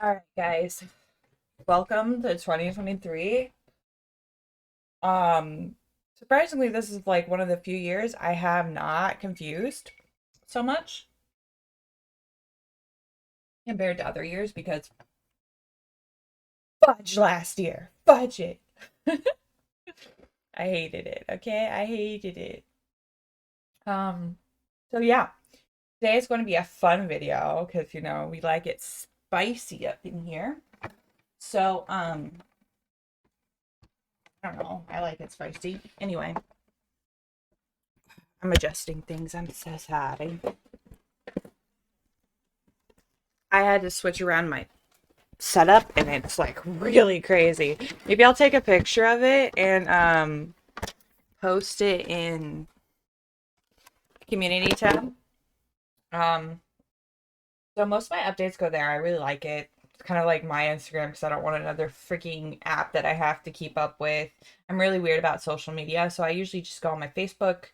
All right, guys. Welcome to 2023. Um, Surprisingly, this is like one of the few years I have not confused so much compared to other years because fudge last year. Fudge it. I hated it, okay? I hated it. Um, so yeah, today is going to be a fun video because we like it spicy up in here. So, I don't know. I like it spicy. Anyway, I'm adjusting things. I'm so sorry. I had to switch around my setup and it's like really crazy. Maybe I'll take a picture of it and post it in community tab. Um so most of my updates go there. I really like it. It's kind of like my Instagram because I don't want another freaking app that I have to keep up with. I'm really weird about social media, so I usually just go on my Facebook.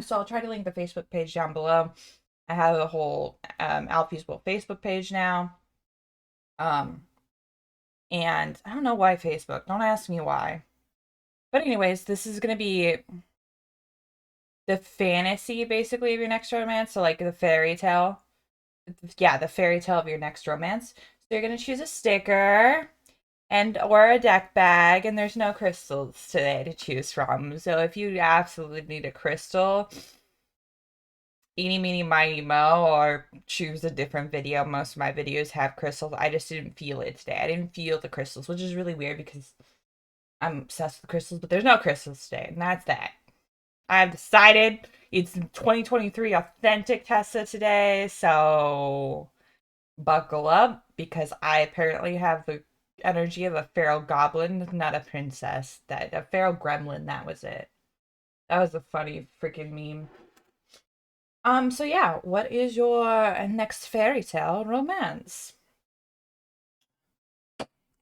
So I'll try to link the Facebook page down below. I have a whole aelphieswheel Facebook page now. Um and I don't know why Facebook. Don't ask me why. But anyways, this is gonna be the fantasy basically of your next romance. So like the fairy tale. Yeah, the fairy tale of your next romance. So you're gonna choose a sticker and or a deck bag, and there's no crystals today to choose from. So if you absolutely need a crystal, eeny meeny miny mo, or choose a different video. Most of my videos have crystals. I just didn't feel it today. I didn't feel the crystals, which is really weird because I'm obsessed with crystals, but there's no crystals today, and that's that. I've decided it's 2023 authentic Tessa today, so buckle up because I apparently have the energy of a feral goblin, not a princess. That a feral gremlin, that was it. That was a funny freaking meme. So yeah, what is your next fairy tale romance?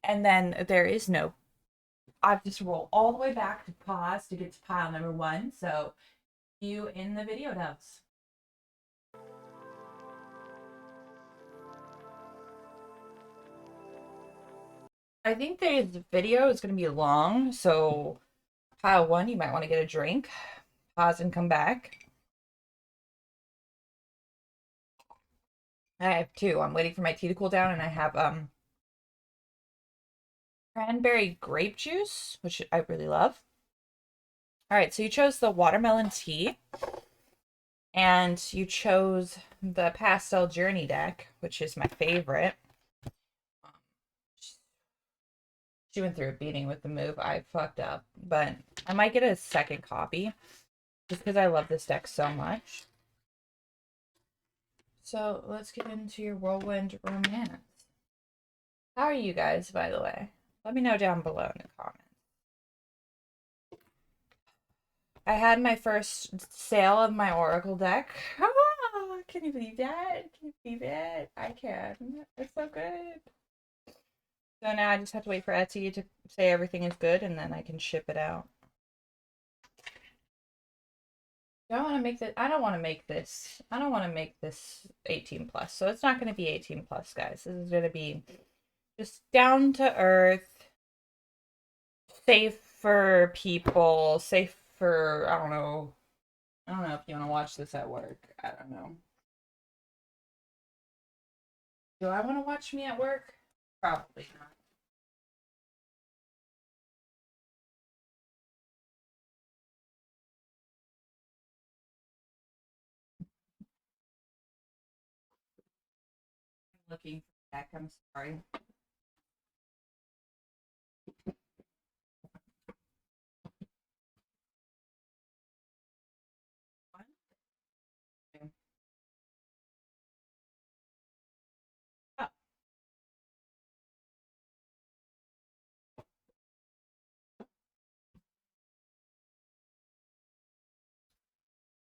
And then there is no I've just rolled all the way back to pause to get to pile number one. So you in the video notes. I think the video is going to be long, so pile one, you might want to get a drink, pause and come back. I have two. I'm waiting for my tea to cool down, and I have cranberry grape juice, which I really love. All right, so you chose the watermelon tea, and you chose the pastel journey deck, which is my favorite. She went through a beating with the move. I fucked up, but I might get a second copy just because I love this deck so much. So let's get into your whirlwind romance. How are you guys, by the way? Let me know down below in the comments. I had my first sale of my Oracle deck. Ah, can you believe that? Can you believe it? I can. It's so good. So now I just have to wait for Etsy to say everything is good and then I can ship it out. Do I want to make this? I don't want to make this. I don't want to make this 18 plus. So it's not going to be 18 plus, guys. This is going to be just down to earth, safe for people, safe for, I don't know. I don't know if you want to watch this at work. I don't know. Do I want to watch me at work? Probably not. I'm looking for deck. I'm sorry. What? Oh,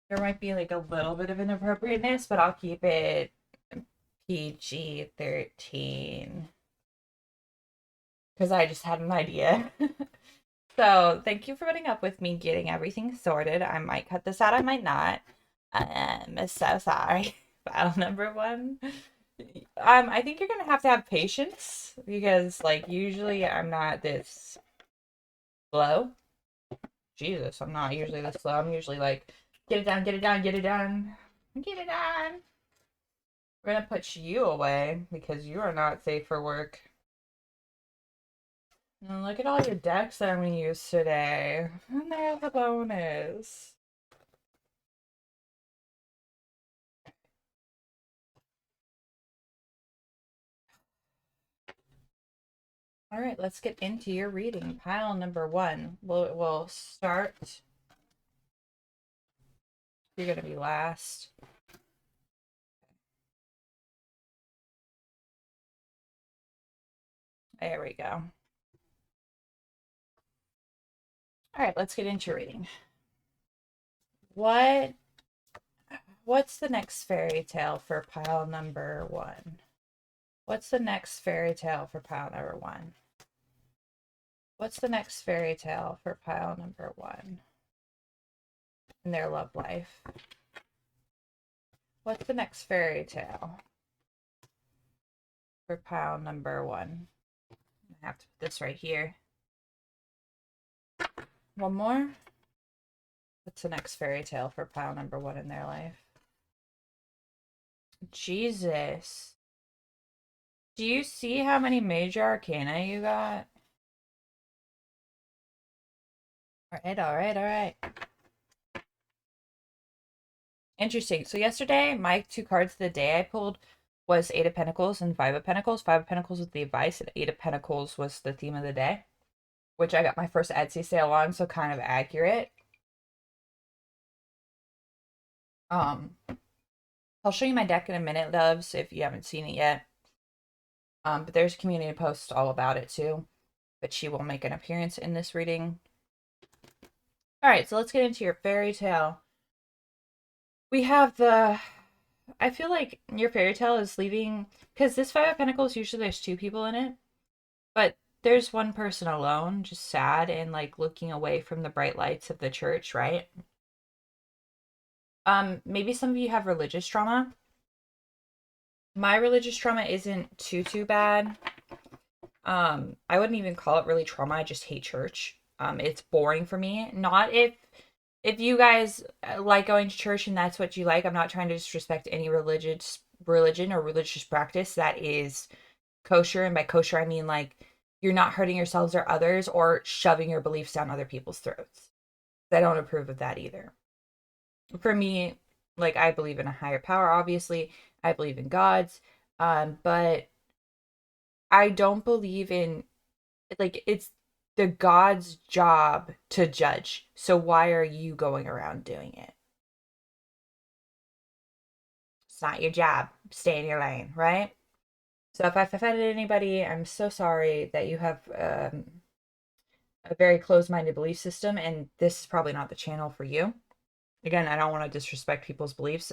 there might be like a little bit of inappropriateness, but I'll keep it PG-13 because I just had an idea. So thank you for putting up with me getting everything sorted. I might cut this out, I might not. I'm so sorry. File number one. I think you're gonna have to have patience because, like, usually I'm not this slow. Jesus, I'm not usually this slow. I'm usually like, get it done, get it done, get it done, get it done. We're gonna put you away because you are not safe for work. And look at all your decks that I'm gonna use today. And there's a bonus. All right, let's get into your reading. Pile number one. We'll start. You're gonna be last. There we go. All right, let's get into your reading. What's the next fairy tale for pile number one? What's the next fairy tale for pile number one? What's the next fairy tale for pile number one in their love life? What's the next fairy tale for pile number one? I have to put this right here. One more. What's the next fairy tale for pile number one in their life? Jesus. Do you see how many major arcana you got? All right, all right, all right. Interesting. So yesterday, my two cards of the day I pulled was Eight of Pentacles and Five of Pentacles. Five of Pentacles was the advice, and Eight of Pentacles was the theme of the day, which I got my first Etsy sale on, so kind of accurate. I'll show you my deck in a minute, loves, if you haven't seen it yet. But there's a community post all about it too. But she will make an appearance in this reading. All right, so let's get into your fairy tale. We have I feel like your fairy tale is leaving, because this Five of Pentacles, usually there's two people in it, but there's one person alone, just sad and like looking away from the bright lights of the church, right? Maybe some of you have religious trauma. My religious trauma isn't too bad. I wouldn't even call it really trauma. I just hate church. It's boring for me. Not if you guys like going to church and that's what you like. I'm not trying to disrespect any religion or religious practice that is kosher. And by kosher, I mean like you're not hurting yourselves or others or shoving your beliefs down other people's throats. I don't approve of that either. For me, like I believe in a higher power, obviously. I believe in gods. But I don't believe in, like, it's the God's job to judge. So why are you going around doing it? It's not your job. Stay in your lane, right? So if I've offended anybody, I'm so sorry that you have a very closed-minded belief system, and this is probably not the channel for you. Again, I don't want to disrespect people's beliefs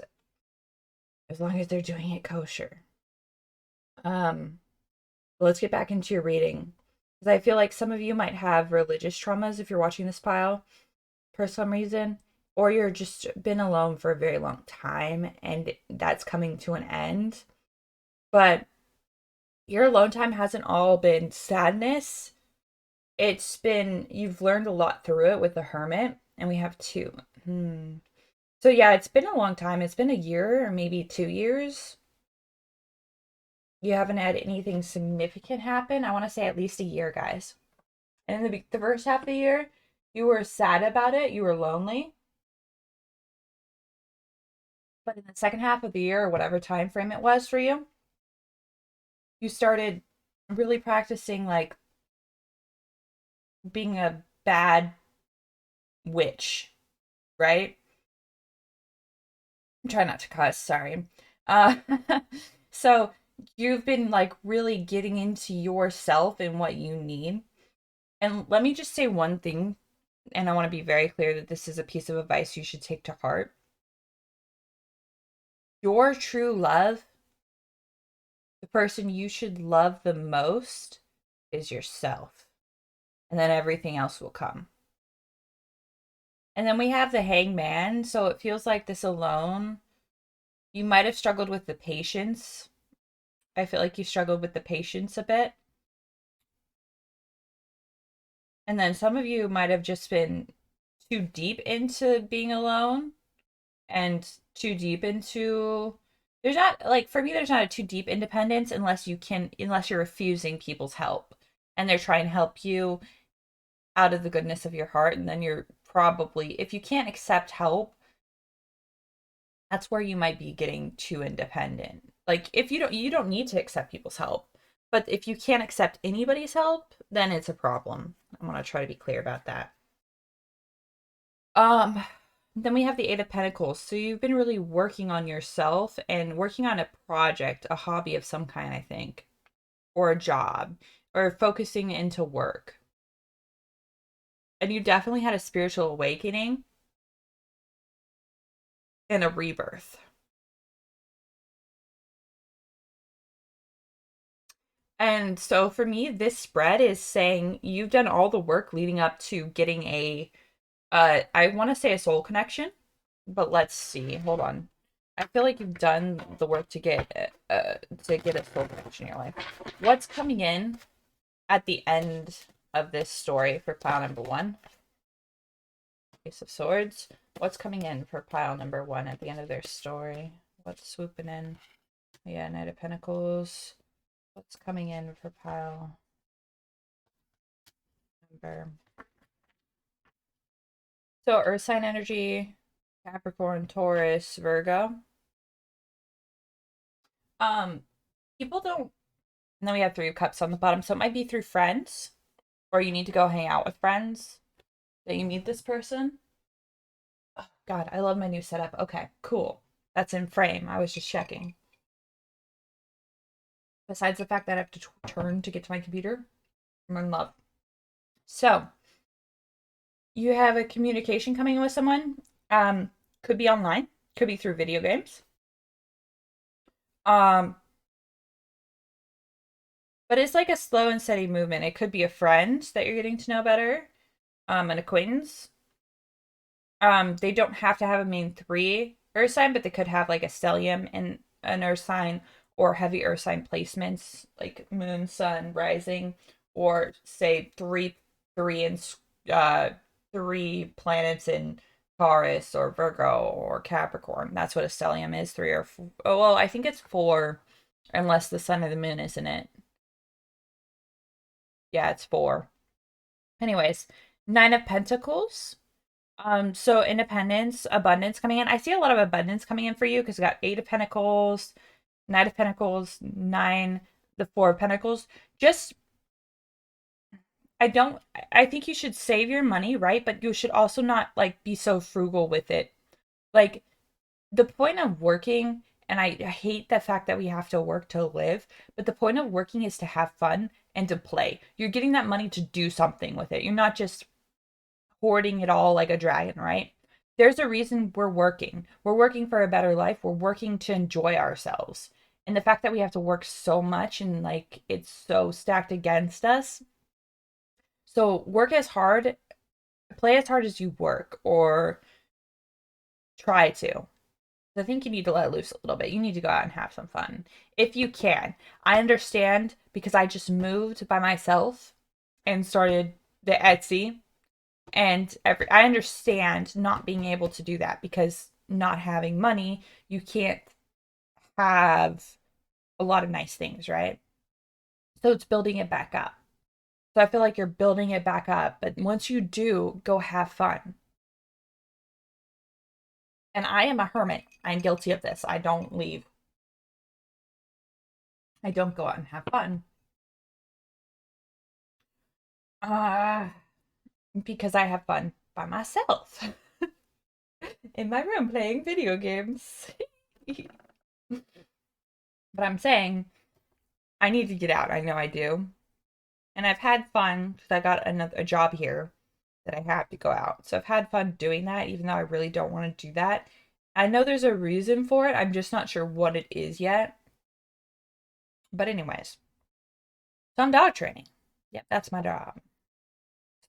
as long as they're doing it kosher. Let's get back into your reading. Because I feel like some of you might have religious traumas if you're watching this pile for some reason, or you're just been alone for a very long time and that's coming to an end. But your alone time hasn't all been sadness. It's been, you've learned a lot through it with the Hermit, and we have two. So yeah, it's been a long time. It's been a year or maybe 2 years. You haven't had anything significant happen. I want to say at least a year, guys. And in the first half of the year, you were sad about it. You were lonely. But in the second half of the year, or whatever time frame it was for you, you started really practicing like being a bad witch, right? I'm trying not to cuss, sorry. Uh, so you've been like really getting into yourself and what you need. And let me just say one thing, and I want to be very clear that this is a piece of advice you should take to heart. Your true love, the person you should love the most, is yourself. And then everything else will come. And then we have the hangman. So it feels like this alone, you might have struggled with the patience I feel like you struggled with the patience a bit. And then some of you might have just been too deep into being alone and too deep into there's not like for me there's not a too deep independence unless you're refusing people's help and they're trying to help you out of the goodness of your heart, and then you're probably if you can't accept help, that's where you might be getting too independent. Like if you don't need to accept people's help, but if you can't accept anybody's help, then it's a problem. I want to try to be clear about that. Um, then we have the Eight of Pentacles. So you've been really working on yourself and working on a project, a hobby of some kind, I think, or a job, or focusing into work. And you definitely had a spiritual awakening and a rebirth. And so for me, this spread is saying you've done all the work leading up to getting I want to say a soul connection, but let's see. Hold on. I feel like you've done the work to get a soul connection in your life. What's coming in at the end of this story for pile number one? Ace of Swords. What's coming in for pile number one at the end of their story? What's swooping in? Yeah, Knight of Pentacles. What's coming in for pile number? So Earth sign energy, Capricorn, Taurus, Virgo. Um, People don't. And then we have Three of Cups on the bottom, so it might be through friends, or you need to go hang out with friends that you meet this person. Oh, God, I love my new setup. Okay, cool. That's in frame. I was just checking. Besides the fact that I have to turn to get to my computer, I'm in love. So you have a communication coming in with someone. Could be online, could be through video games. Um, but it's like a slow and steady movement. It could be a friend that you're getting to know better, an acquaintance. They don't have to have a main three earth sign, but they could have like a stellium and an earth sign or heavy earth sign placements like moon, sun, rising, or say three and uh three planets in Taurus or Virgo or Capricorn. That's what a stellium is. Three or four. Oh, well, I think it's four, unless the sun or the moon is in it. Yeah, it's four. Anyways, Nine of Pentacles. So independence, abundance coming in. I see a lot of abundance coming in for you because we got Eight of Pentacles, Knight of Pentacles, Nine, the Four of Pentacles. Just, I don't, I think you should save your money, right? But you should also not like be so frugal with it. Like the point of working, and I hate the fact that we have to work to live, but the point of working is to have fun and to play. You're getting that money to do something with it. You're not just hoarding it all like a dragon, right? There's a reason we're working. We're working for a better life. We're working to enjoy ourselves. And the fact that we have to work so much and like it's so stacked against us. So work as hard, play as hard as you work, or try to. I think you need to let loose a little bit. You need to go out and have some fun if you can. I understand because I just moved by myself and started the Etsy. And I understand not being able to do that because not having money, you can't have a lot of nice things, right? So it's building it back up. So I feel like you're building it back up, but once you do, go have fun. And I am a hermit. I'm guilty of this. I don't leave. I don't go out and have fun. Uh, because I have fun by myself in my room playing video games. But I'm saying I need to get out. I know I do. And I've had fun because I got a job here that I have to go out. So I've had fun doing that, even though I really don't want to do that. I know there's a reason for it. I'm just not sure what it is yet. But anyways, so I'm dog training. Yeah, that's my job. So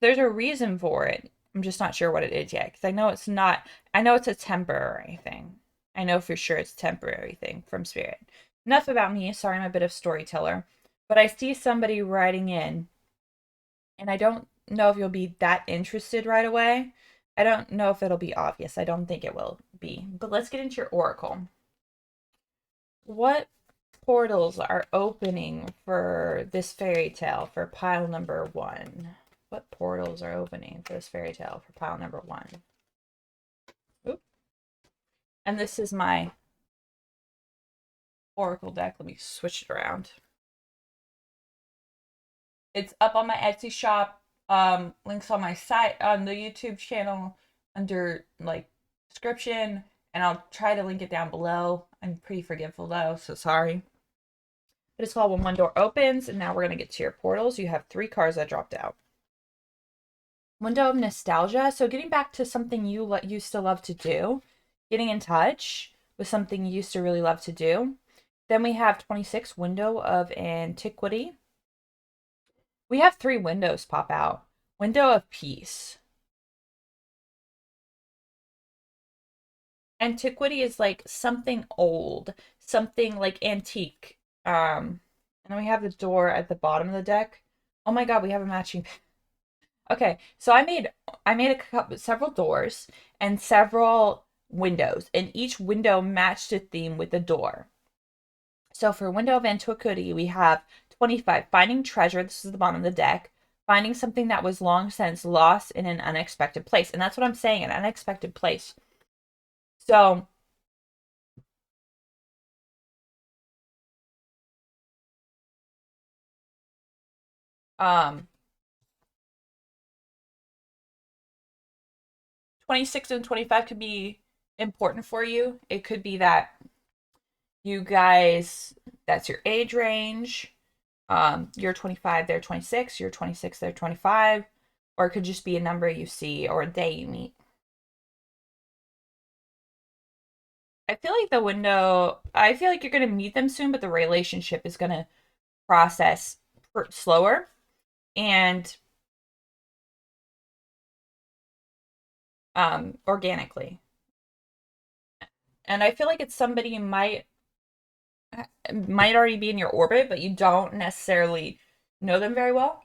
there's a reason for it. I'm just not sure what it is yet because I know it's not. I know it's a temporary thing. I know for sure it's a temporary thing from spirit. enough about me. Sorry, I'm a bit of storyteller. But I see somebody writing in, and I don't know if you'll be that interested right away. I don't know if it'll be obvious. I don't think it will be. But let's get into your oracle. What portals are opening for this fairy tale for pile number 1? What portals are opening for this fairy tale for pile number 1? Oop. And this is my oracle deck. Let me switch it around. It's up on my Etsy shop. Links on my site, on the YouTube channel, under like description, and I'll try to link it down below. I'm pretty forgetful though, so sorry. But it's called When One Door Opens, and now we're gonna get to your portals. You have 3 cards that dropped out. Window of Nostalgia. So getting back to something you used to love to do, getting in touch with something you used to really love to do. Then we have 26, Window of Antiquity. We have 3 windows pop out. Window of Peace. Antiquity is like something old, something like antique. And then we have the door at the bottom of the deck. Oh my god, we have a matching. Okay, so I made several doors and several windows, and each window matched a theme with the door. So for Window of Antiquity, we have 25, finding treasure. This is the bottom of the deck. Finding something that was long since lost in an unexpected place. And that's what I'm saying, an unexpected place. So, 26 and 25 could be important for you. It could be that you guys, that's your age range. You're 25, they're 26, you're 26, they're 25, or it could just be a number you see or a day you meet. I feel like I feel like you're going to meet them soon, but the relationship is going to process slower and organically. And I feel like it's somebody you might already be in your orbit, but you don't necessarily know them very well.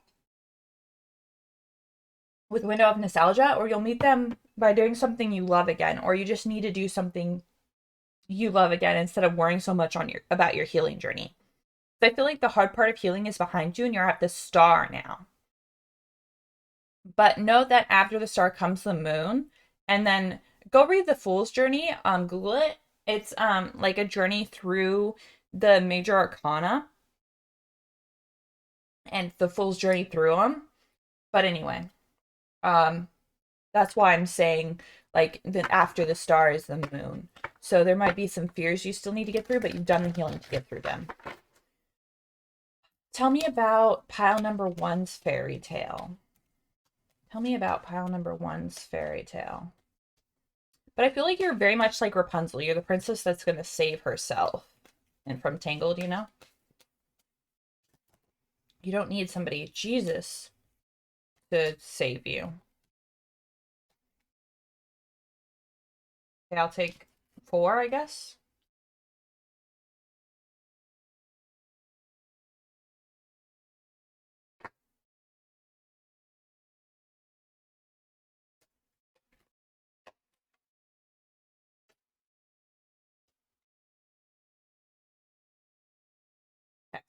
With Window of Nostalgia, or you'll meet them by doing something you love again, or you just need to do something you love again instead of worrying so much about your healing journey. So I feel like the hard part of healing is behind you and you're at the star now. But know that after the star comes the moon, and then go read the Fool's Journey. Google it. It's like a journey through the major arcana and the Fool's Journey through them. But anyway, that's why I'm saying like that after the star is the moon. So there might be some fears you still need to get through, but you've done the healing to get through them. Tell me about pile number 1's fairy tale. Tell me about pile number 1's fairy tale. But I feel like you're very much like Rapunzel. You're the princess that's going to save herself. And from Tangled, you know? You don't need somebody, Jesus, to save you. Okay, I'll take 4, I guess. Okay.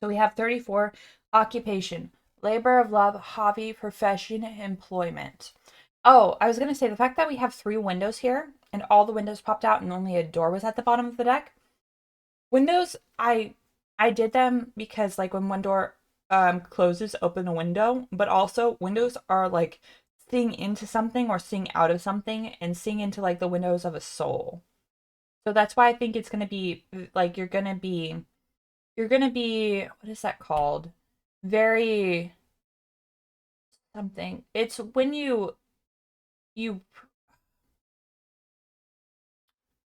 So we have 34, occupation, labor of love, hobby, profession, employment. Oh, I was going to say the fact that we have 3 windows here and all the windows popped out and only a door was at the bottom of the deck. Windows, I did them because like when one door closes, open a window, but also windows are like seeing into something or seeing out of something and seeing into like the windows of a soul. So that's why I think it's going to be like you're going to be what is that called? Very something. It's when you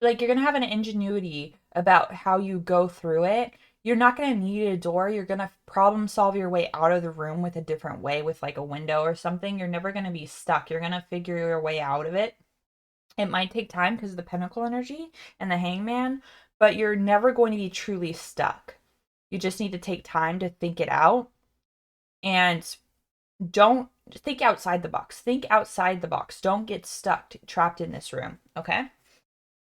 like you're gonna have an ingenuity about how you go through it. You're not gonna need a door. You're gonna problem solve your way out of the room with a different way, with like a window or something. You're never gonna be stuck. You're gonna figure your way out of it. It might take time because of the pentacle energy and the hangman, but you're never going to be truly stuck. You just need to take time to think it out and don't think outside the box. Think outside the box. Don't get stuck, trapped in this room. Okay.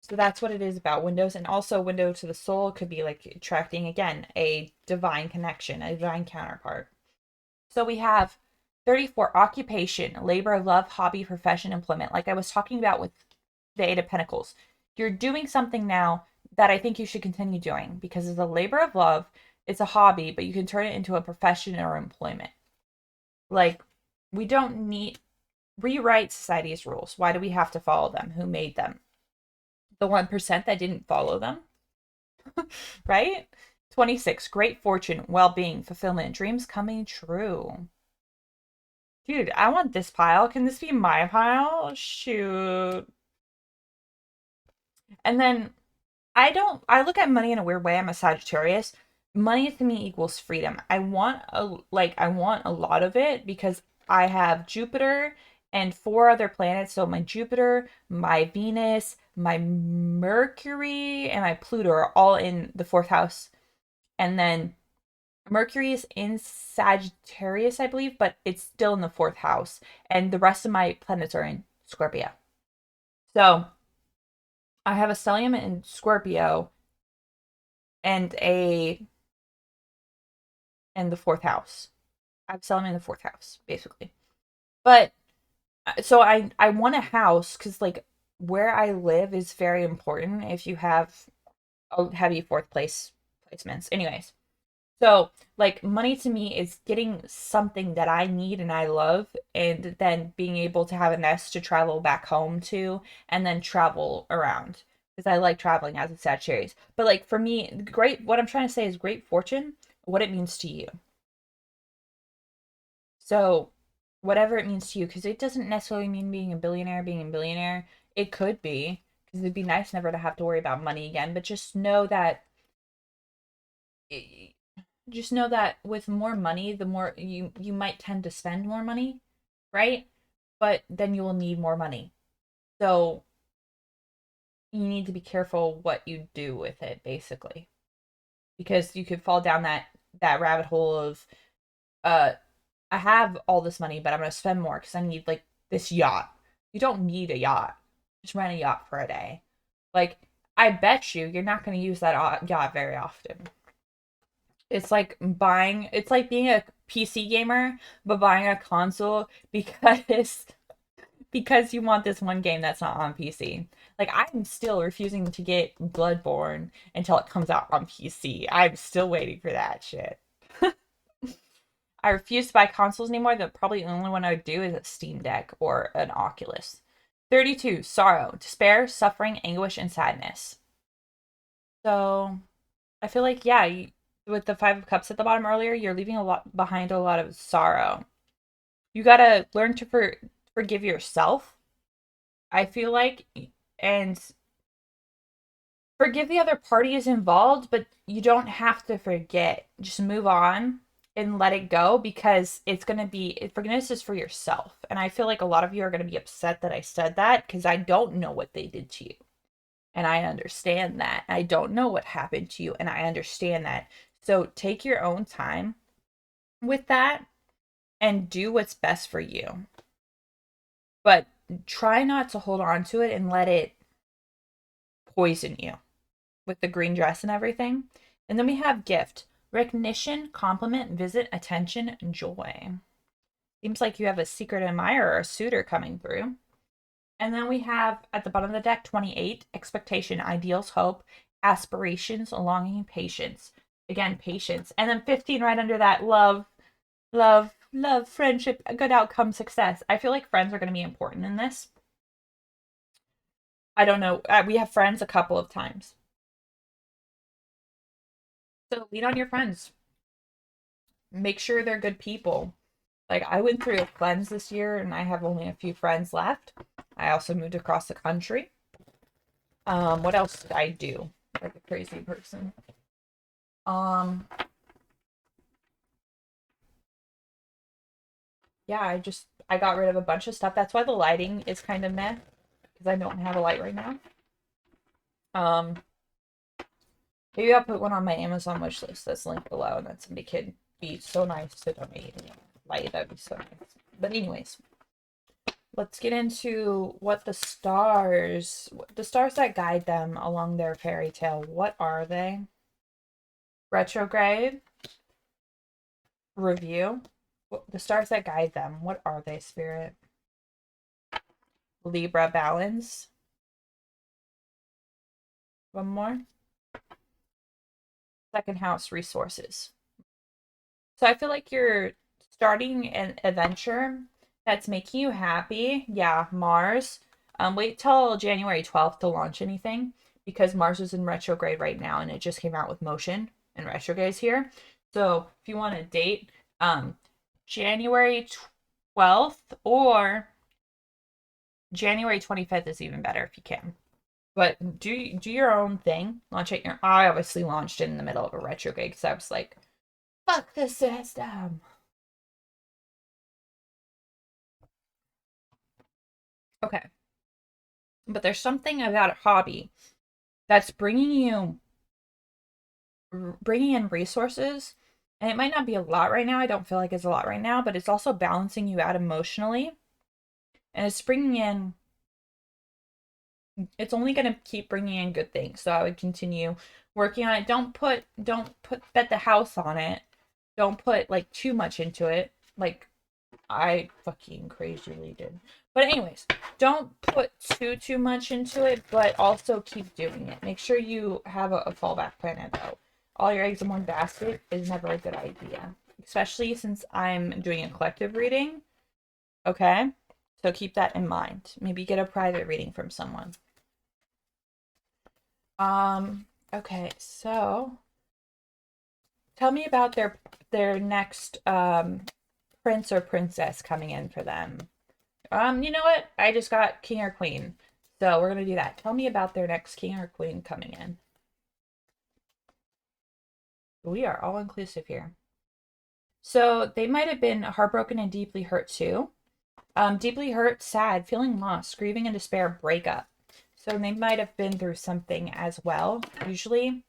So that's what it is about windows. And also, window to the soul could be like attracting, again, a divine connection, a divine counterpart. So we have 34 occupation, labor of love, hobby, profession, employment. Like I was talking about with the Eight of Pentacles. You're doing something now that I think you should continue doing because it's a labor of love, it's a hobby, but you can turn it into a profession or employment. Like, we don't need rewrite society's rules. Why do we have to follow them? Who made them? The 1% that didn't follow them, right? 26, great fortune, well being, fulfillment, dreams coming true. Dude, I want this pile. Can this be my pile? Shoot. And then I look at money in a weird way. I'm a Sagittarius. Money to me equals freedom. I want a lot of it because I have Jupiter and four other planets. So my Jupiter, my Venus, my Mercury, and my Pluto are all in the fourth house. And then Mercury is in Sagittarius, I believe, but it's still in the fourth house. And the rest of my planets are in Scorpio. So I have a stellium in Scorpio and a in the fourth house. I have stellium in the fourth house, basically. But so I want a house because like where I live is very important if you have heavy fourth place placements. Anyways, so like money to me is getting something that I need and I love, and then being able to have a nest to travel back home to, and then travel around because I like traveling as a Sagittarius. But like for me, great. What I'm trying to say is great fortune. What it means to you. So whatever it means to you, because it doesn't necessarily mean being a billionaire, being a billionaire. It could be because it'd be nice never to have to worry about money again. But just know that with more money, the more you might tend to spend more money, right? But then you will need more money. So you need to be careful what you do with it, basically. Because you could fall down that rabbit hole of uh I have all this money, but I'm gonna spend more because I need like this yacht. You don't need a yacht. Just rent a yacht for a day. Like, I bet you're not gonna use that yacht very often. It's like being a PC gamer, but buying a console because because you want this one game that's not on PC. Like, I'm still refusing to get Bloodborne until it comes out on PC. I'm still waiting for that shit. I refuse to buy consoles anymore. Probably the only one I would do is a Steam Deck or an Oculus. 32, sorrow, despair, suffering, anguish, and sadness. So I feel like, yeah, with the Five of Cups at the bottom earlier, you're leaving a lot behind, a lot of sorrow. You gotta learn to forgive yourself, I feel like, and forgive the other parties involved, but you don't have to forget. Just move on and let it go because it's going to be forgiveness is for yourself. And I feel like a lot of you are going to be upset that I said that because I don't know what they did to you. And I understand that. I don't know what happened to you and I understand that. So take your own time with that and do what's best for you. But try not to hold on to it and let it poison you with the green dress and everything. And then we have gift, recognition, compliment, visit, attention, joy. Seems like you have a secret admirer or a suitor coming through. And then we have at the bottom of the deck 28, expectation, ideals, hope, aspirations, longing, patience. Again, patience. And then 15 right under that, love, love, friendship, good outcome, success. I feel like friends are going to be important in this. I don't know. We have friends a couple of times. So lean on your friends. Make sure they're good people. Like, I went through a cleanse this year and I have only a few friends left. I also moved across the country. What else did I do? Like a crazy person. Um, yeah, I got rid of a bunch of stuff. That's why the lighting is kind of meh. because I don't have a light right now. Maybe I'll put one on my Amazon wish list that's linked below, and then somebody could be so nice to donate a light. That'd be so nice. But anyways, let's get into what the stars that guide them along their fairy tale. What are they? Retrograde. Review. The stars that guide them. What are they, Spirit? Libra, balance. One more. Second house, resources. So I feel like you're starting an adventure that's making you happy. Yeah, Mars. Wait till January 12th to launch anything, because Mars is in retrograde right now, and it just came out with motion and retrogrades here. So if you want to date, January 12th or January 25th is even better if you can. But do your own thing. Launch it. I obviously launched it in the middle of a retrograde because I was like, fuck the system. Okay. But there's something about a hobby that's bringing in resources, and it might not be a lot right now. I don't feel like it's a lot right now, but it's also balancing you out emotionally, and it's only going to keep bringing in good things. So I would continue working on it. Don't bet the house on it. Don't put like too much into it, like I fucking crazily did. But anyways, don't put too much into it, but also keep doing it. Make sure you have a fallback plan though. All your eggs in one basket is never a good idea, especially since I'm doing a collective reading. Okay? So keep that in mind. Maybe get a private reading from someone. Okay, so tell me about their next prince or princess coming in for them. You know what? I just got king or queen. So we're gonna do that. Tell me about their next king or queen coming in. We are all inclusive here. So they might have been heartbroken and deeply hurt too. Deeply hurt, sad, feeling lost, grieving and despair, breakup. So they might have been through something as well. Usually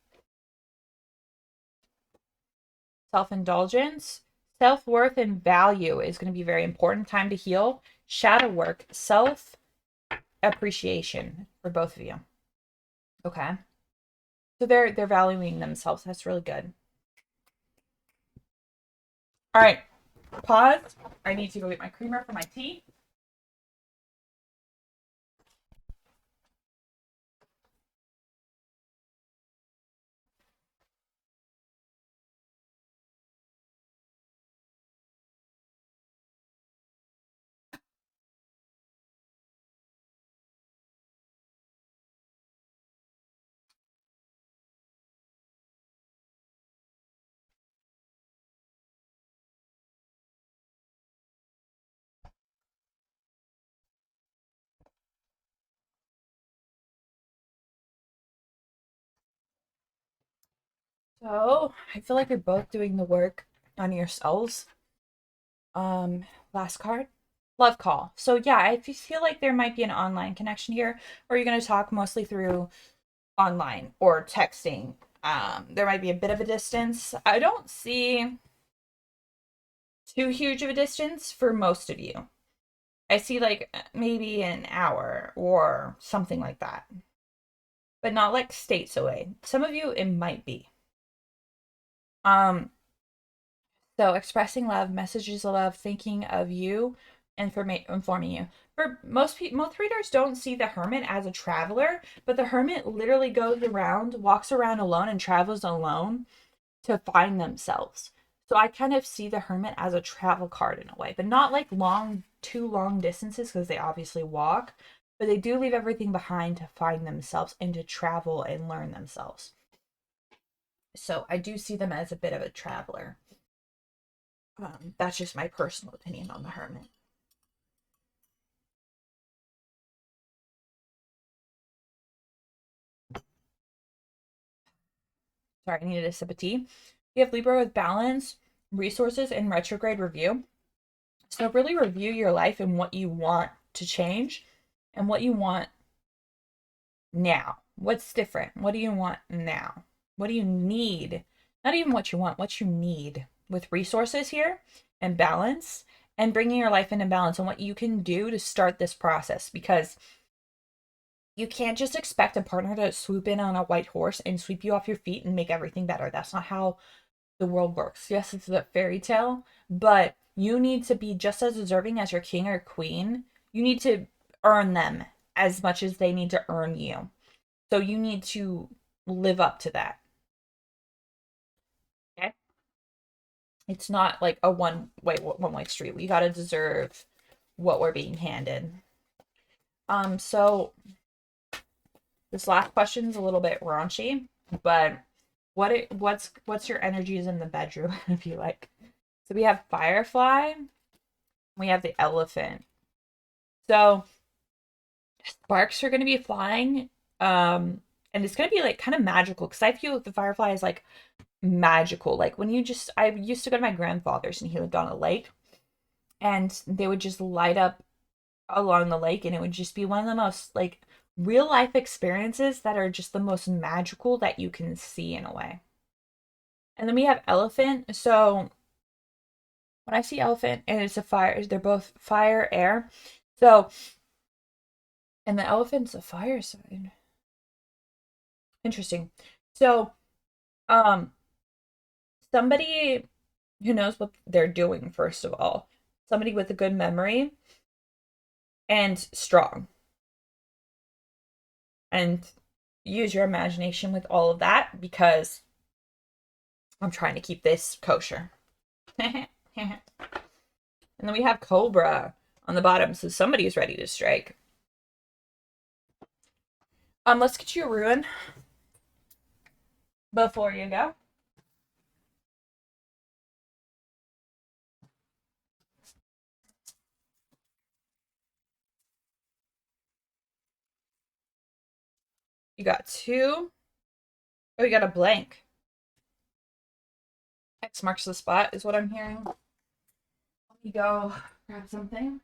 self-indulgence, self-worth and value is going to be very important. Time to heal, shadow work, self-appreciation for both of you. Okay. So they're valuing themselves. That's really good. All right. Pause. I need to go get my creamer for my tea. So I feel like you're both doing the work on yourselves. Last card. Love call. So yeah, I feel like there might be an online connection here, or you're gonna talk mostly through online or texting. There might be a bit of a distance. I don't see too huge of a distance for most of you. I see like maybe an hour or something like that, but not like states away. Some of you, it might be. So expressing love, messages of love, thinking of you, informing you. For most readers don't see the hermit as a traveler, but the hermit literally walks around alone and travels alone to find themselves. So I kind of see the hermit as a travel card in a way, but not like too long distances, because they obviously walk, but they do leave everything behind to find themselves and to travel and learn themselves. So I do see them as a bit of a traveler. That's just my personal opinion on the hermit. Sorry, I needed a sip of tea. We have Libra with balance, resources, and retrograde review. So really review your life and what you want to change and what you want now. What's different? What do you want now? What do you need? Not even what you want, what you need with resources here and balance and bringing your life into balance and what you can do to start this process because you can't just expect a partner to swoop in on a white horse and sweep you off your feet and make everything better. That's not how the world works. Yes, it's a fairy tale, but you need to be just as deserving as your king or queen. You need to earn them as much as they need to earn you. So you need to live up to that. Okay? It's not like a one way street. We got to deserve what we're being handed. So this last question is a little bit raunchy, but what's your energies in the bedroom if you like? So we have Firefly, we have the elephant. So sparks are going to be flying, and it's going to be like kind of magical because I feel like the Firefly is like magical. Like when you just, I used to go to my grandfather's and he lived on a lake, and they would just light up along the lake, and it would just be one of the most like real life experiences that are just the most magical that you can see in a way. And then we have elephant. So when I see elephant and it's a fire, they're both fire, air. So, and the elephant's a fire sign. Interesting. So, um, somebody who knows what they're doing, first of all, somebody with a good memory and strong, and use your imagination with all of that because I'm trying to keep this kosher. And then we have Cobra on the bottom, so somebody is ready to strike. Let's get you a ruin before you go. You got two. Oh, you got a blank. X marks the spot, is what I'm hearing. Let me go grab something.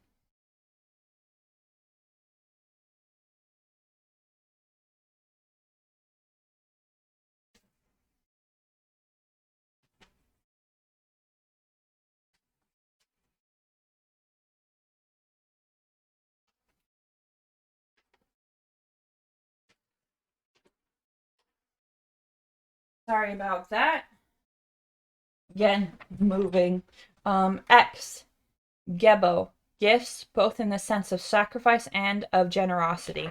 Sorry about that. Again, moving. X, Gebo, gifts, both in the sense of sacrifice and of generosity.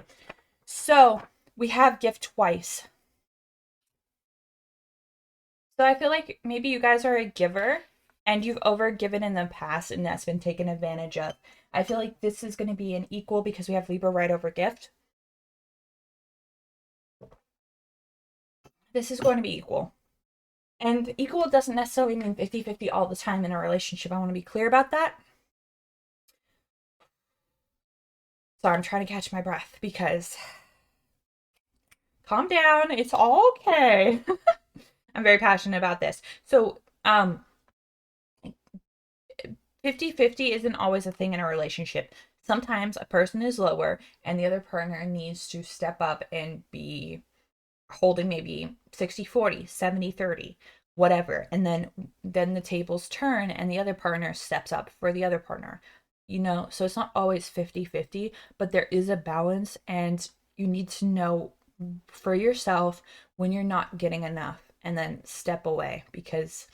So we have gift twice. So I feel like maybe you guys are a giver and you've overgiven in the past and that's been taken advantage of. I feel like this is going to be an equal because we have Libra right over gift. This is going to be equal. And equal doesn't necessarily mean 50-50 all the time in a relationship. I want to be clear about that. Sorry, I'm trying to catch my breath because calm down. It's all okay. I'm very passionate about this. So, 50-50 isn't always a thing in a relationship. Sometimes a person is lower and the other partner needs to step up and be holding maybe 60-40, 70-30, whatever. And then the tables turn and the other partner steps up for the other partner. So it's not always 50-50, but there is a balance and you need to know for yourself when you're not getting enough and then step away because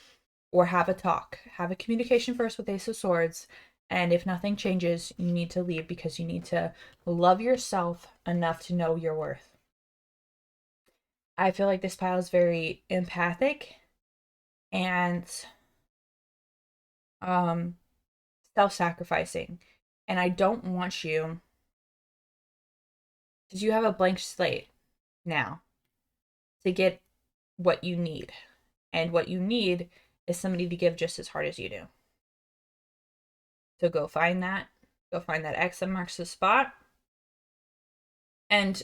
or have a talk. Have a communication first with Ace of Swords. And if nothing changes, you need to leave because you need to love yourself enough to know your worth. I feel like this pile is very empathic and self-sacrificing. And I don't want you because you have a blank slate now to get what you need. And what you need is somebody to give just as hard as you do. So go find that. Go find that X that marks the spot. And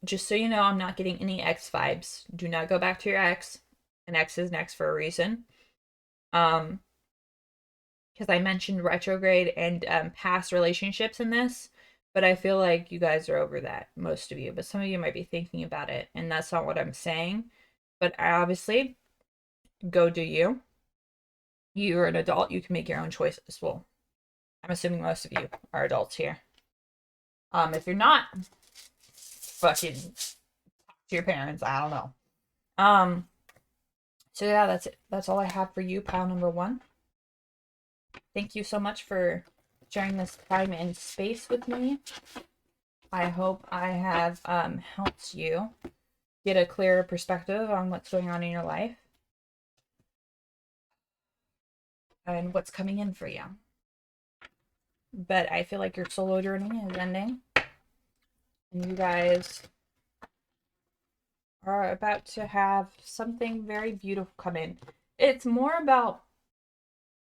just so you know, I'm not getting any X vibes. Do not go back to your ex. An X is next for a reason. Because I mentioned retrograde and past relationships in this, But I feel like you guys are over that, most of you. But some of you might be thinking about it, and that's not what I'm saying. But obviously, go do you. You're an adult. You can make your own choices. Well, I'm assuming most of you are adults here. If you're not, fucking talk to your parents. I don't know. So yeah, that's it. That's all I have for you, pile number one. Thank you so much for sharing this time and space with me. I hope I have helped you get a clearer perspective on what's going on in your life and what's coming in for you. But I feel like your solo journey is ending, and you guys are about to have something very beautiful come in. It's more about,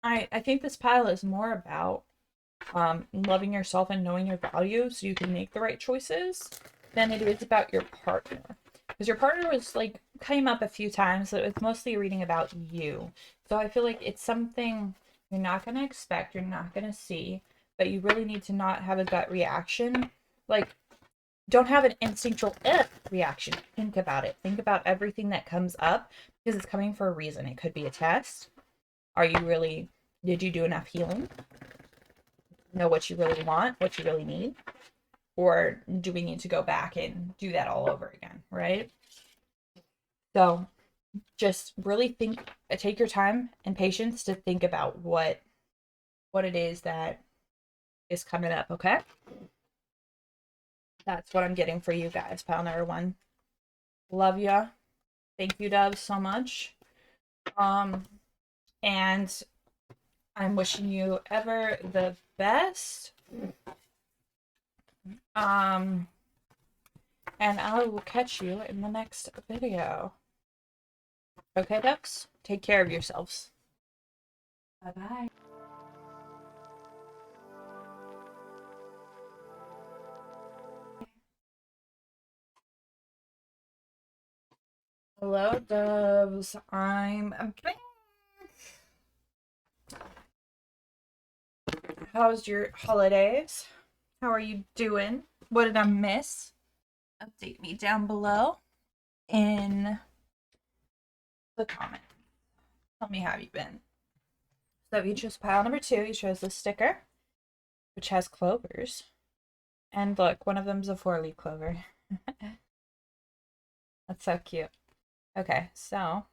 I think this pile is more about loving yourself and knowing your value so you can make the right choices than it is about your partner. Because your partner was like, came up a few times, so it's mostly reading about you. So I feel like it's something you're not going to expect, you're not going to see, but you really need to not have a gut reaction. Like, don't have an instinctual reaction. Think about it. Think about everything that comes up because it's coming for a reason. It could be a test. Did you do enough healing? Know what you really want, what you really need? Or do we need to go back and do that all over again, right? So just really take your time and patience to think about what it is that is coming up, okay? That's what I'm getting for you guys, pile number one. Love ya. Thank you, Dove, so much. And I'm wishing you ever the best. And I will catch you in the next video. Okay, ducks? Take care of yourselves. Bye-bye. Hello, doves. I'm back. How's your holidays? How are you doing? What did I miss? Update me down below in the comments. Tell me how you've been. So you chose pile number two. You chose the sticker, which has clovers. And look, one of them's a 4-leaf clover. That's so cute. Okay, so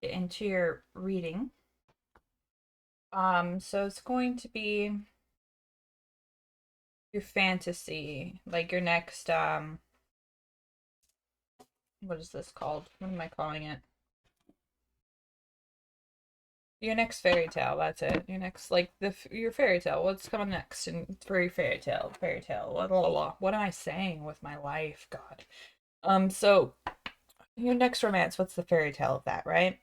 get into your reading. So it's going to be your fantasy, like your next, what is this called? What am I calling it? Your next fairy tale, that's it. Your next, like, your fairy tale. What's coming next for your fairy tale? Blah, blah, blah. What am I saying with my life? God. So, your next romance, what's the fairy tale of that, right?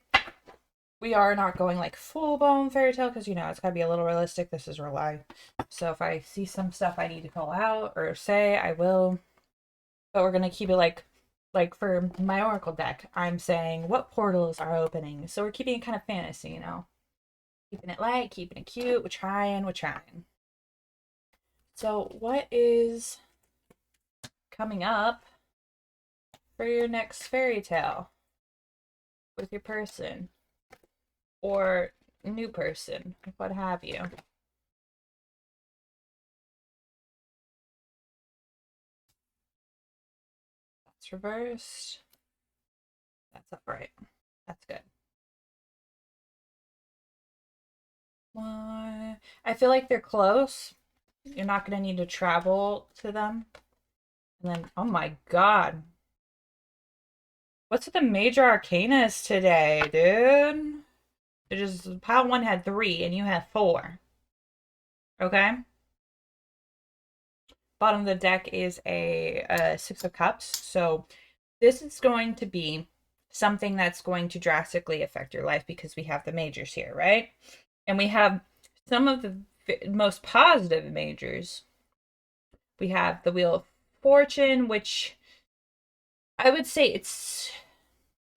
We are not going, like, full-blown fairy tale, because, you know, it's gotta be a little realistic. This is real life. So, if I see some stuff I need to call out or say, I will. But we're gonna keep it, like for my oracle deck, I'm saying what portals are opening. So we're keeping it kind of fantasy, you know. Keeping it light, keeping it cute. We're trying. So what is coming up for your next fairy tale with your person or new person, what have you? That's reversed. That's upright. That's good. I feel like they're close. You're not going to need to travel to them. And then, oh my god. What's with the major arcanas today, dude? It just, pile one had 3 and you have 4. Okay? Bottom of the deck is a 6 of Cups. So this is going to be something that's going to drastically affect your life because we have the majors here, right? And we have some of the most positive majors. We have the Wheel of Fortune, which I would say it's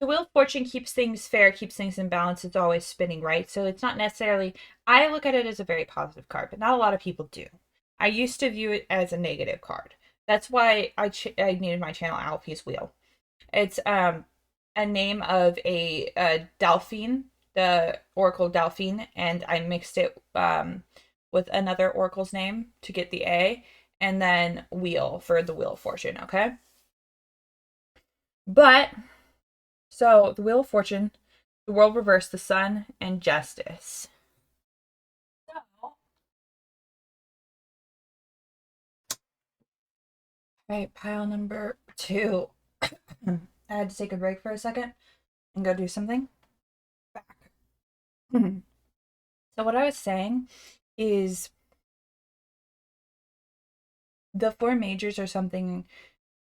the Wheel of Fortune keeps things fair, keeps things in balance. It's always spinning, right? So it's not necessarily, I look at it as a very positive card, but not a lot of people do. I used to view it as a negative card. That's why I named my channel Aelphieswheel. It's a name of a Delphine, the Oracle Delphine, and I mixed it with another Oracle's name to get the A, and then Wheel for the Wheel of Fortune, okay? But so the Wheel of Fortune, the world reversed, the Sun, and Justice. So, right, pile number 2. I had to take a break for a second and go do something. Back. So what I was saying is the 4 majors are something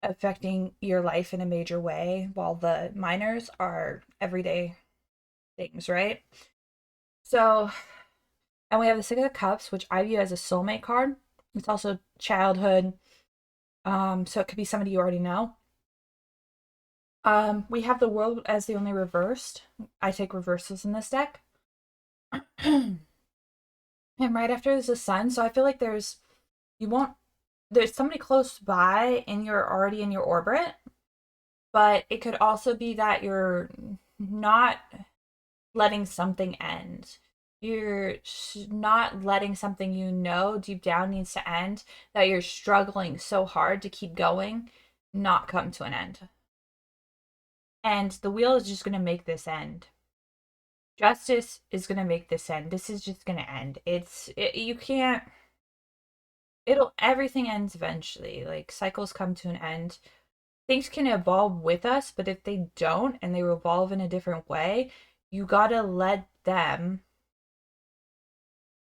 affecting your life in a major way, while the minors are everyday things, right? So, and we have the 6 of Cups, which I view as a soulmate card. It's also childhood. So it could be somebody you already know. We have the World as the only reversed. I take reversals in this deck. And right after there's the Sun, so I feel like there's somebody close by and you're already in your orbit, but it could also be that you're not letting something end. You're not letting something you know deep down needs to end, that you're struggling so hard to keep going, not come to an end. And the Wheel is just going to make this end. Justice is going to make this end. This is just going to end. You can't, everything ends eventually. Like, cycles come to an end. Things can evolve with us, but if they don't and they revolve in a different way, you gotta let them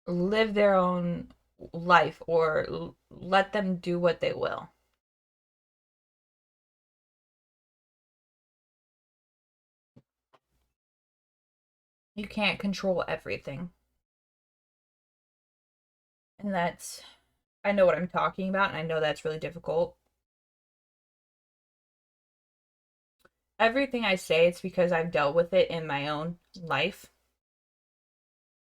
live their own life, or let them do what they will. You can't control everything. And I know what I'm talking about, and I know that's really difficult. Everything I say, it's because I've dealt with it in my own life.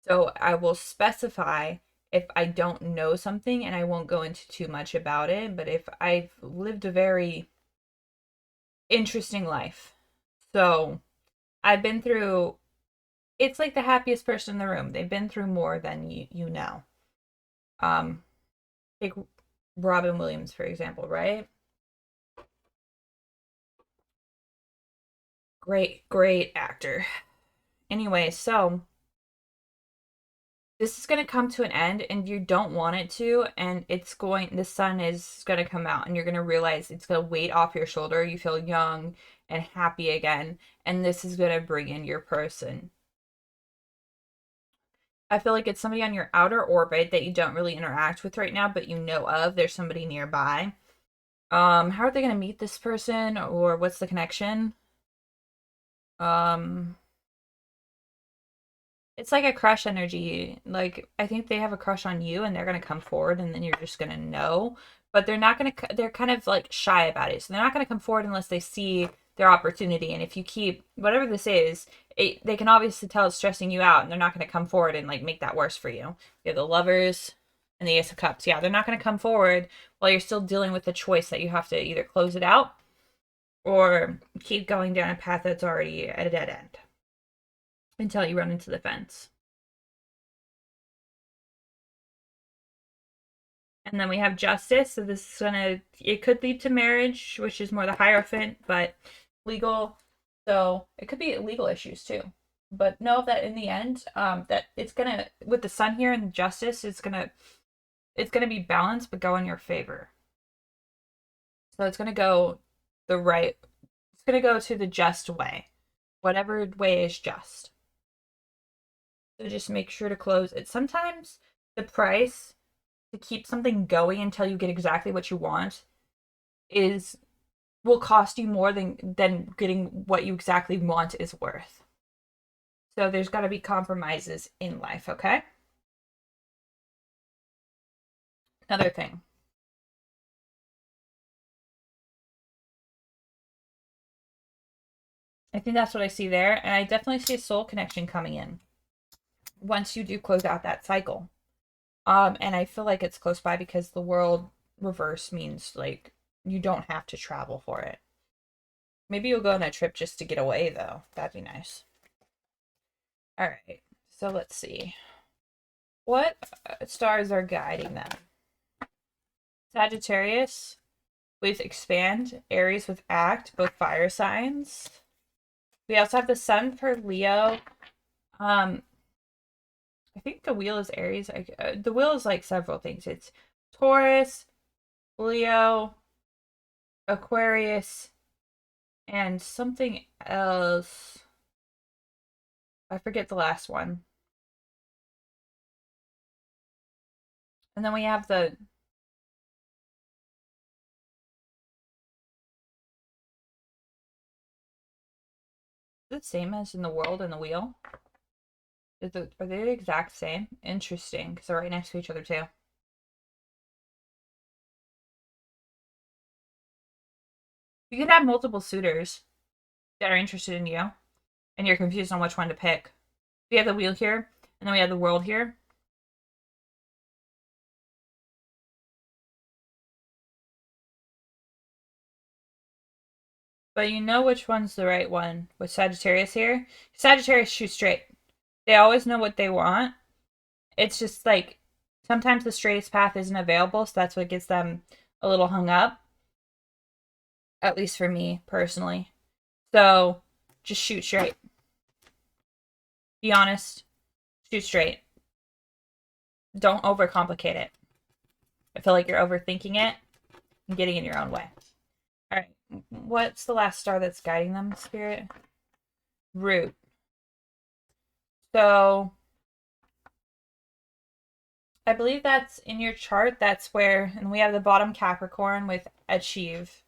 So I will specify if I don't know something, and I won't go into too much about it. But if I've lived a very interesting life, so I've been through, it's like the happiest person in the room. They've been through more than you know. Um, take Robin Williams, for example, right? Great actor. Anyway, so this is going to come to an end and you don't want it to, and the sun is going to come out and you're going to realize it's going to weight off your shoulder. You feel young and happy again, and this is going to bring in your person. I feel like it's somebody on your outer orbit that you don't really interact with right now, but you know of. There's somebody nearby. How are they going to meet this person, or what's the connection? Um, it's like a crush energy. Like, I think they have a crush on you and they're going to come forward, and then you're just going to know. But they're not going to, they're kind of like shy about it. So they're not going to come forward unless they see their opportunity. And if you keep, whatever this is, they can obviously tell it's stressing you out, and they're not going to come forward and like make that worse for you. You have the Lovers and the Ace of Cups. Yeah, they're not going to come forward while you're still dealing with the choice that you have to either close it out or keep going down a path that's already at a dead end until you run into the fence. And then we have Justice. So this is it could lead to marriage, which is more the Hierophant, but legal. So it could be legal issues too. But know that in the end, that it's gonna, with the Sun here and Justice, it's gonna be balanced, but go in your favor. So it's gonna go the right. It's gonna go to the just way, whatever way is just. So just make sure to close it. Sometimes the price to keep something going until you get exactly what you want is will cost you more than getting what you exactly want is worth. So there's got to be compromises in life, okay? Another thing. I think that's what I see there, and I definitely see a soul connection coming in once you do close out that cycle. And I feel like it's close by because the world reverse means like you don't have to travel for it. Maybe you'll go on a trip just to get away though. That'd be nice. All right. So let's see. What stars are guiding them? Sagittarius with expand, Aries with act, both fire signs. We also have the sun for Leo. Um, I think the wheel is Aries. The wheel is like several things. It's Taurus, Leo, Aquarius, and something else. I forget the last one. And then we have the same as in the world and the wheel. Are they the exact same? Interesting, because they're right next to each other too. You can have multiple suitors that are interested in you, and you're confused on which one to pick. We have the wheel here, and then we have the world here. But you know which one's the right one with Sagittarius here. Sagittarius shoot straight. They always know what they want. It's just like sometimes the straightest path isn't available, so that's what gets them a little hung up. At least for me personally. So just shoot straight. Be honest. Shoot straight. Don't overcomplicate it. I feel like you're overthinking it and getting in your own way. All right. What's the last star that's guiding them, Spirit? Root. So I believe that's in your chart. That's where, and we have the bottom Capricorn with achieve.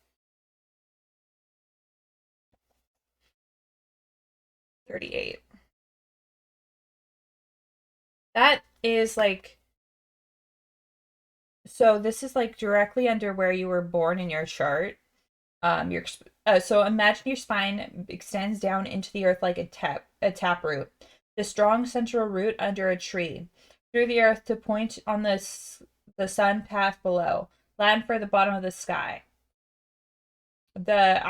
38. That is like, so this is like directly under where you were born in your chart. Your so imagine your spine extends down into the earth like a tap root. The strong central root under a tree, through the earth to point on the sun path below. Land for the bottom of the sky. The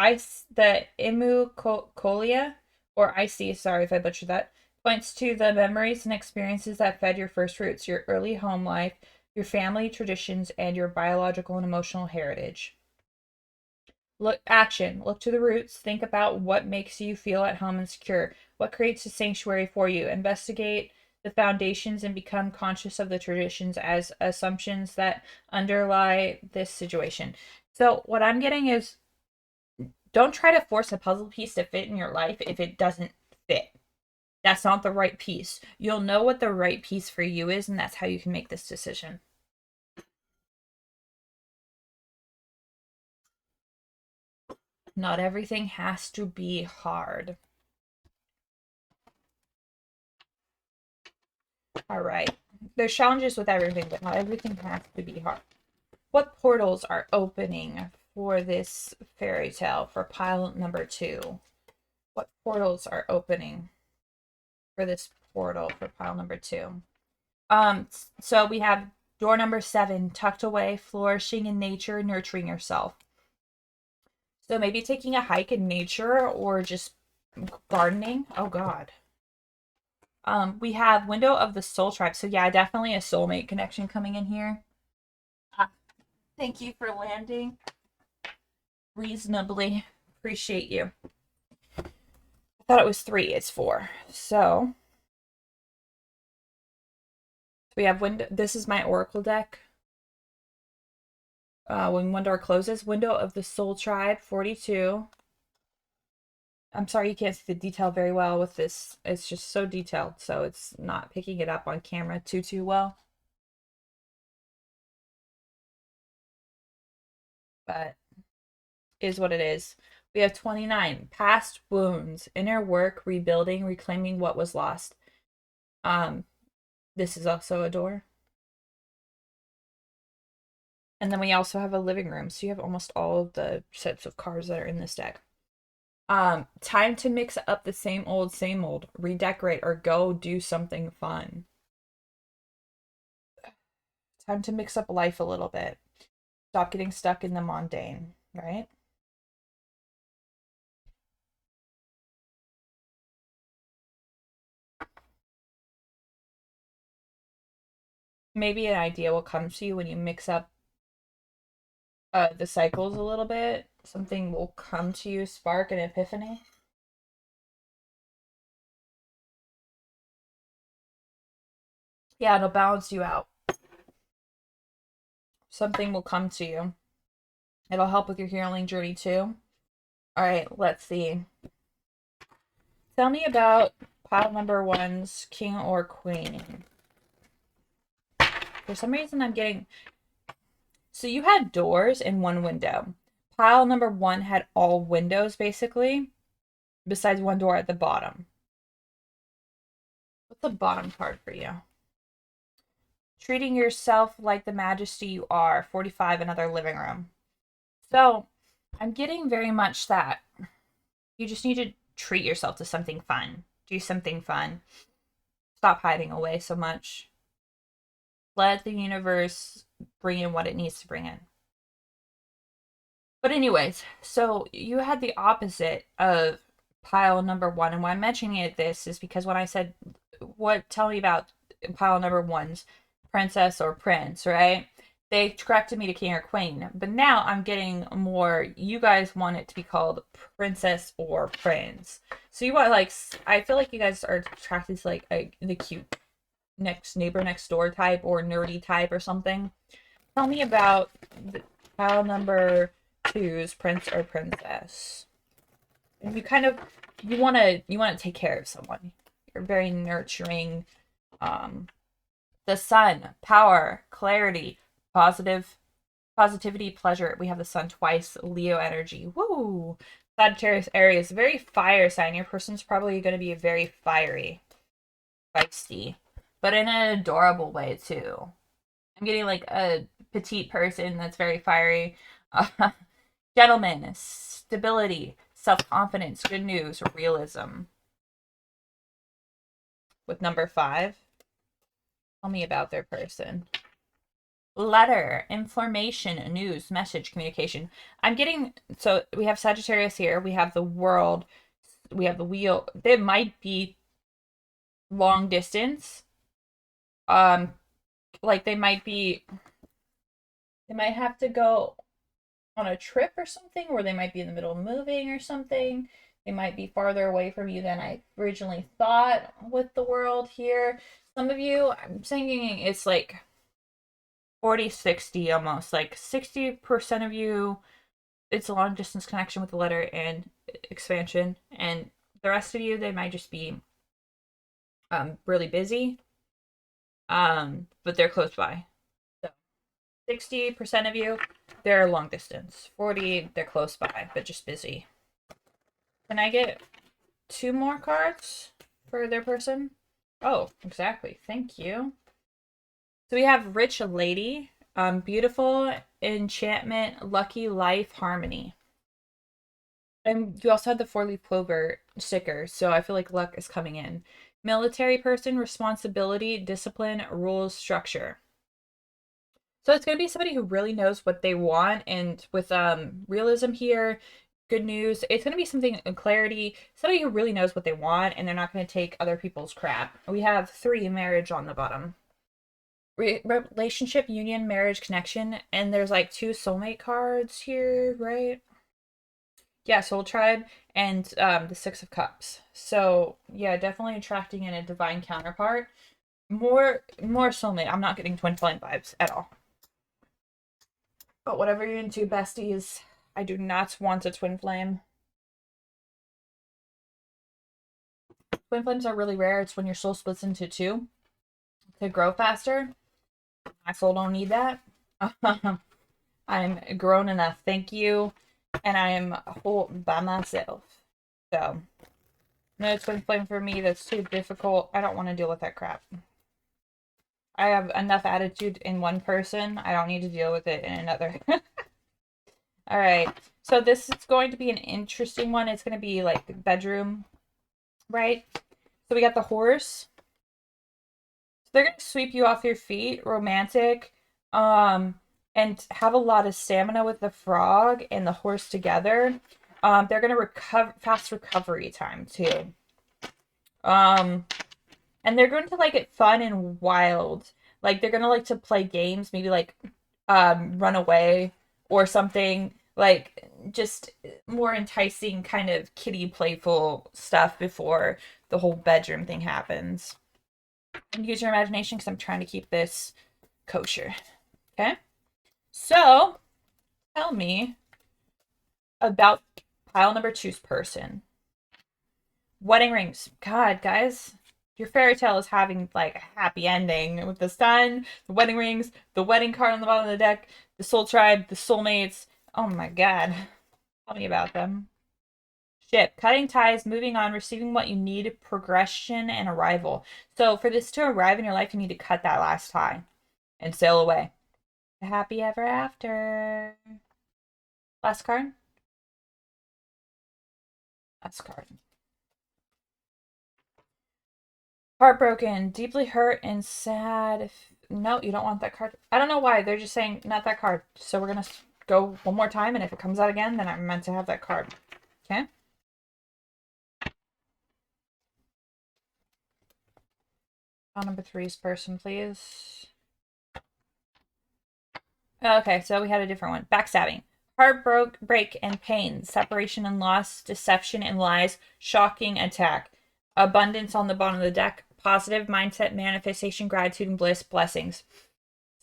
imu or icy, sorry if I butchered that, points to the memories and experiences that fed your first roots, your early home life, your family traditions, and your biological and emotional heritage. Look to the roots. Think about what makes you feel at home and secure. What creates a sanctuary for you. Investigate the foundations and become conscious of the traditions as assumptions that underlie this situation. So, what I'm getting is don't try to force a puzzle piece to fit in your life if it doesn't fit. That's not the right piece. You'll know what the right piece for you is, and that's how you can make this decision. Not everything has to be hard. All right. There's challenges with everything, but not everything has to be hard. What portals are opening for this fairy tale for pile number 2? What portals are opening for this portal for pile number 2? So we have door number 7, tucked away, flourishing in nature, nurturing yourself. So maybe taking a hike in nature or just gardening. Oh God. We have window of the soul tribe. So yeah, definitely a soulmate connection coming in here. Thank you for landing reasonably. Appreciate you. I thought it was 3. It's 4. So we have window. This is my oracle deck. When one door closes, window of the soul tribe, 42. I'm sorry you can't see the detail very well with this. It's just so detailed, so it's not picking it up on camera too well. But is what it is. We have 29. Past wounds, inner work, rebuilding, reclaiming what was lost. This is also a door. And then we also have a living room. So you have almost all of the sets of cards that are in this deck. Time to mix up the same old, redecorate, or go do something fun. Time to mix up life a little bit. Stop getting stuck in the mundane, right? Maybe an idea will come to you when you mix up the cycles a little bit. Something will come to you, spark an epiphany. Yeah, it'll balance you out. Something will come to you. It'll help with your healing journey too. All right, let's see. Tell me about pile number one's king or queen. For some reason, I'm getting. So you had doors and one window. Pile number one had all windows basically, besides one door at the bottom. What's the bottom part for you? Treating yourself like the majesty you are. 45, another living room. So I'm getting very much that you just need to treat yourself to something fun. Do something fun. Stop hiding away so much. Let the universe bring in what it needs to bring in. But anyways, so you had the opposite of pile number one. And why I'm mentioning this is because when I said, tell me about pile number one's princess or prince, right? They corrected me to king or queen. But now I'm getting more, you guys want it to be called princess or prince. So you want like, I feel like you guys are attracted to like the cute next neighbor next door type or nerdy type or something. Tell me about the pile number two's prince or princess. And you want to take care of someone. You're very nurturing. The sun, power, clarity, positivity, pleasure. We have the sun twice. Leo energy. Woo! Sagittarius, Aries, very fire sign. Your person's probably going to be very fiery, feisty, but in an adorable way too. I'm getting like a petite person that's very fiery. Gentleman, stability, self-confidence, good news, realism. With number 5, tell me about their person. Letter, information, news, message, communication. I'm getting, so we have Sagittarius here, we have the world, we have the wheel. There might be long distance. Like they might have to go on a trip or something, or they might be in the middle of moving or something. They might be farther away from you than I originally thought with the world here. Some of you, I'm thinking it's like 40-60 almost. Like 60% of you, it's a long distance connection with the letter and expansion. And the rest of you, they might just be really busy. But they're close by. So 60% of you, they're long distance. 40, they're close by, but just busy. Can I get 2 more cards for their person? Oh, exactly. Thank you. So we have Rich Lady, Beautiful, Enchantment, Lucky Life, Harmony. And you also had the 4-leaf clover sticker, so I feel like luck is coming in. Military person, responsibility, discipline, rules, structure. So it's going to be somebody who really knows what they want, and with realism here, good news, it's going to be something in clarity, somebody who really knows what they want, and they're not going to take other people's crap. We have 3, marriage on the bottom. Relationship, union, marriage, connection, and there's like 2 soulmate cards here, right? Yeah, Soul Tribe and the 6 of Cups. So yeah, definitely attracting in a divine counterpart. More soulmate. I'm not getting twin flame vibes at all. But whatever you're into, besties, I do not want a twin flame. Twin flames are really rare. It's when your soul splits into 2 to grow faster. My soul don't need that. I'm grown enough. Thank you. And I am whole by myself. So, no twin flame for me. That's too difficult. I don't want to deal with that crap. I have enough attitude in one person. I don't need to deal with it in another. All right. So this is going to be an interesting one. It's going to be like bedroom, right? So we got the horse. So they're going to sweep you off your feet. Romantic. um, and have a lot of stamina with the frog and the horse together. They're gonna recover fast recovery time too. Um, and they're going to like it fun and wild. Like they're gonna like to play games, maybe like run away or something. Like just more enticing kind of kiddie playful stuff before the whole bedroom thing happens. And use your imagination because I'm trying to keep this kosher. Okay? So tell me about pile number two's person. Wedding rings. God, guys, your fairy tale is having like a happy ending with the sun, the wedding rings, the wedding card on the bottom of the deck, the soul tribe, the soulmates. Oh my God. Tell me about them. Ship. Cutting ties, moving on, receiving what you need, progression, and arrival. So for this to arrive in your life, you need to cut that last tie and sail away. Happy ever after. Last card. Last card. Heartbroken, deeply hurt, and sad. No, you don't want that card. I don't know why. They're just saying not that card. So we're going to go one more time, and if it comes out again, then I'm meant to have that card. Okay? File number three's person, please. Okay, so we had a different one. Backstabbing. Heartbreak and pain. Separation and loss. Deception and lies. Shocking attack. Abundance on the bottom of the deck. Positive mindset, manifestation, gratitude, and bliss. Blessings.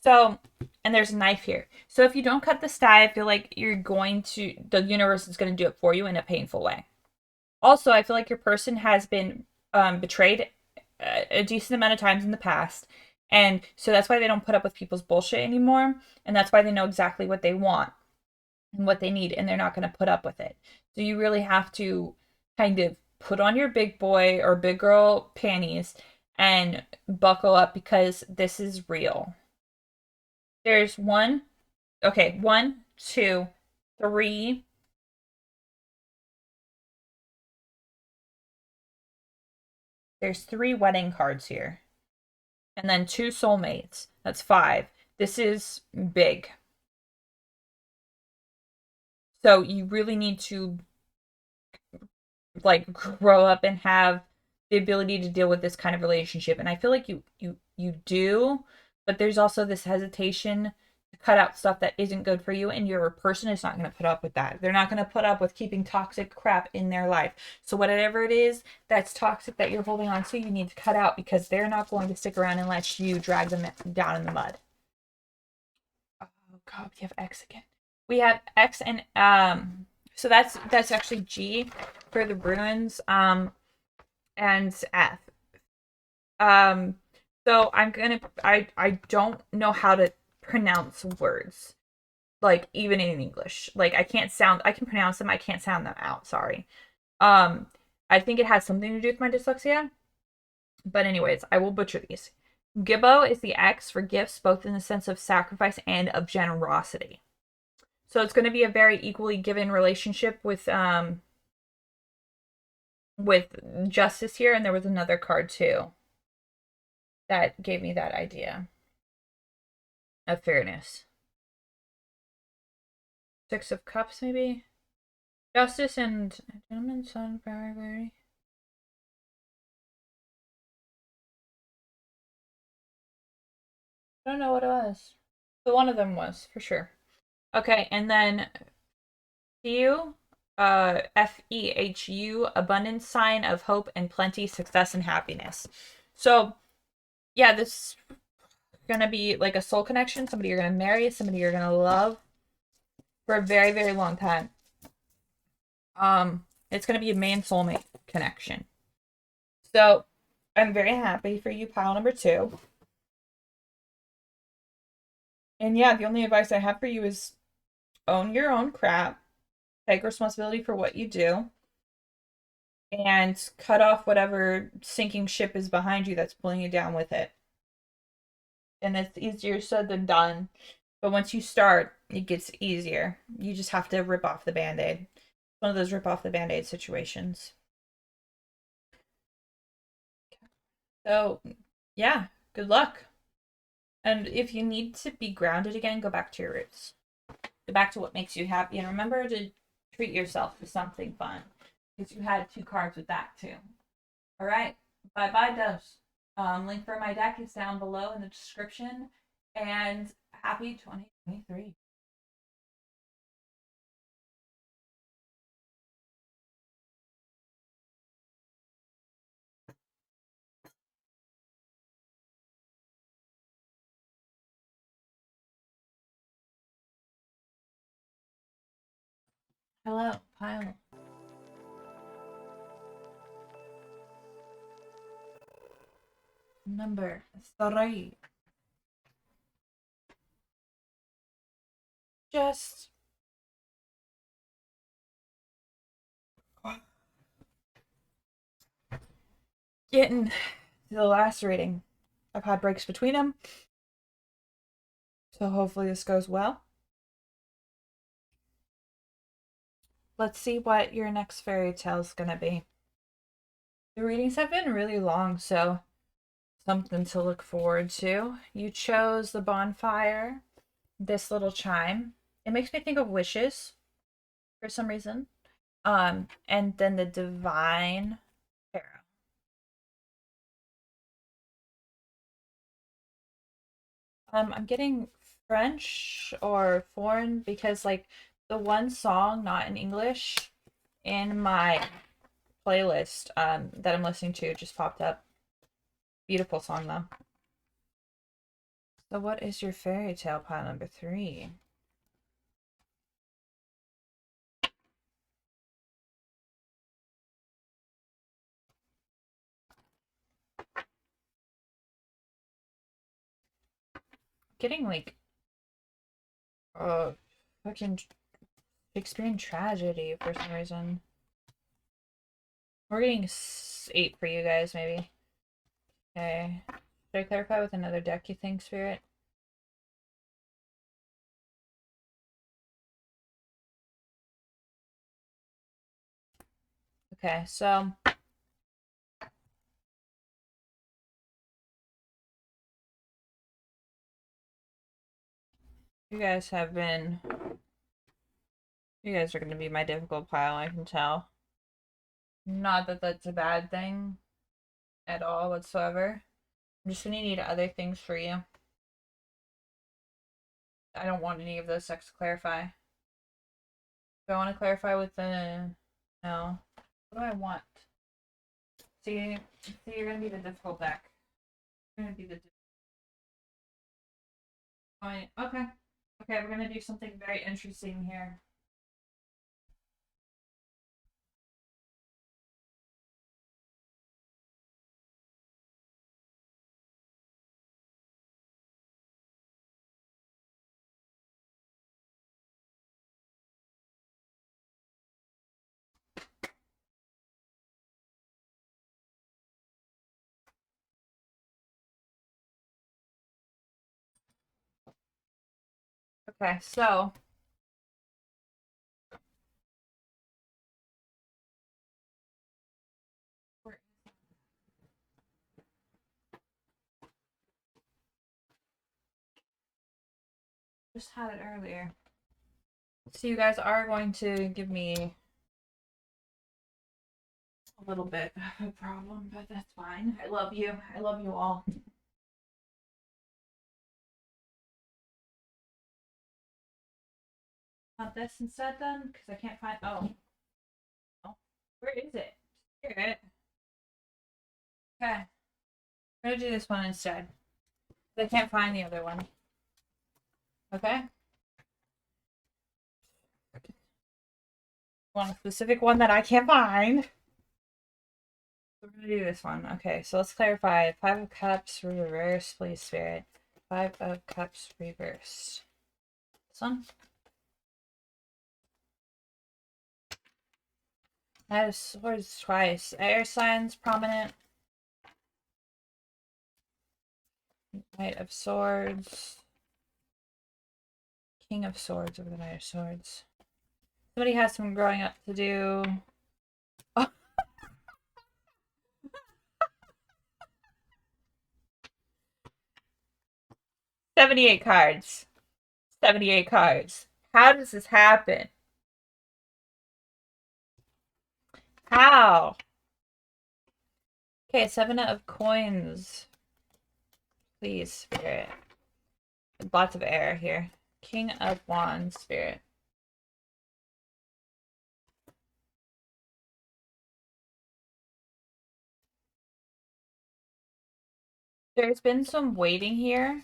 So, and there's a knife here. So if you don't cut this die, I feel like the universe is going to do it for you in a painful way. Also, I feel like your person has been betrayed a decent amount of times in the past. And so that's why they don't put up with people's bullshit anymore. And that's why they know exactly what they want and what they need. And they're not going to put up with it. So you really have to kind of put on your big boy or big girl panties and buckle up because this is real. There's one, okay, one, two, three. There's three wedding cards here. And then two soulmates. That's five. This is big. So you really need to like grow up and have the ability to deal with this kind of relationship. And I feel like you do, but there's also this hesitation to cut out stuff that isn't good for you, and your person is not going to put up with that. They're not going to put up with keeping toxic crap in their life. So whatever it is that's toxic that you're holding on to, you need to cut out because they're not going to stick around and let you drag them down in the mud. Oh God, we have X again. We have X and so that's actually G for the ruins and F. Um so I don't know how to pronounce words like even in English. Like I can pronounce them, I can't sound them out, sorry. Um I think it has something to do with my dyslexia. But anyways, I will butcher these. Gibbo is the X for gifts, both in the sense of sacrifice and of generosity. So it's going to be a very equally given relationship with justice here, and there was another card too that gave me that idea of fairness. Six of Cups, maybe? Justice and Gentleman, Son, very. I don't know what it was. But one of them was, for sure. Okay, and then Few, Fehu, abundance, sign of hope and plenty, success and happiness. So, yeah, this is gonna be like a soul connection, somebody you're gonna marry, somebody you're gonna love for a very, very long time. It's gonna be a main soulmate connection. So I'm very happy for you, pile number two. And yeah, the only advice I have for you is own your own crap, take responsibility for what you do, and cut off whatever sinking ship is behind you that's pulling you down with it. And it's easier said than done. But once you start, it gets easier. You just have to rip off the band-aid. One of those rip off the band-aid situations. So, yeah, good luck. And if you need to be grounded again, go back to your roots. Go back to what makes you happy. And remember to treat yourself to something fun. Because you had 2 cards with that too. All right. Bye bye, doves. Link for my deck is down below in the description. And happy 2023. Hello, pile. Number 3. Just getting to the last reading. I've had breaks between them. So hopefully this goes well. Let's see what your next fairy tale is going to be. The readings have been really long, so something to look forward to. You chose the bonfire, this little chime. It makes me think of wishes for some reason. And then the divine tarot. I'm getting French or foreign because like the one song not in English in my playlist that I'm listening to just popped up. Beautiful song though. So what is your fairy tale pile number 3? Getting like fucking Shakespearean tragedy for some reason. We're getting 8 for you guys maybe. Okay. Should I clarify with another deck, you think, Spirit? Okay, so you guys have been... You guys are going to be my difficult pile, I can tell. Not that that's a bad thing at all whatsoever. I'm just going to need other things for you. I don't want any of those decks to clarify. Do I want to clarify with the... No. What do I want? See, you're going to be the difficult deck. You're going to be the... Okay. Okay, we're going to do something very interesting here. Okay, so just had it earlier. So you guys are going to give me a little bit of a problem, but that's fine. I love you. I love you all. Want this instead then? Because I can't find... Oh. Where is it? Here it. Okay. I'm going to do this one instead. I can't find the other one. Okay? Want a specific one that I can't find. We're going to do this one. Okay, so let's clarify. 5 of Cups reverse, please, Spirit. 5 of Cups reversed. This one? Knight of Swords twice. Air signs prominent. Knight of Swords. King of Swords over the Knight of Swords. Somebody has some growing up to do. Oh. 78 cards. 78 cards. How does this happen? How? Okay, 7 of coins. Please, spirit. Lots of air here. King of wands, spirit. There's been some waiting here,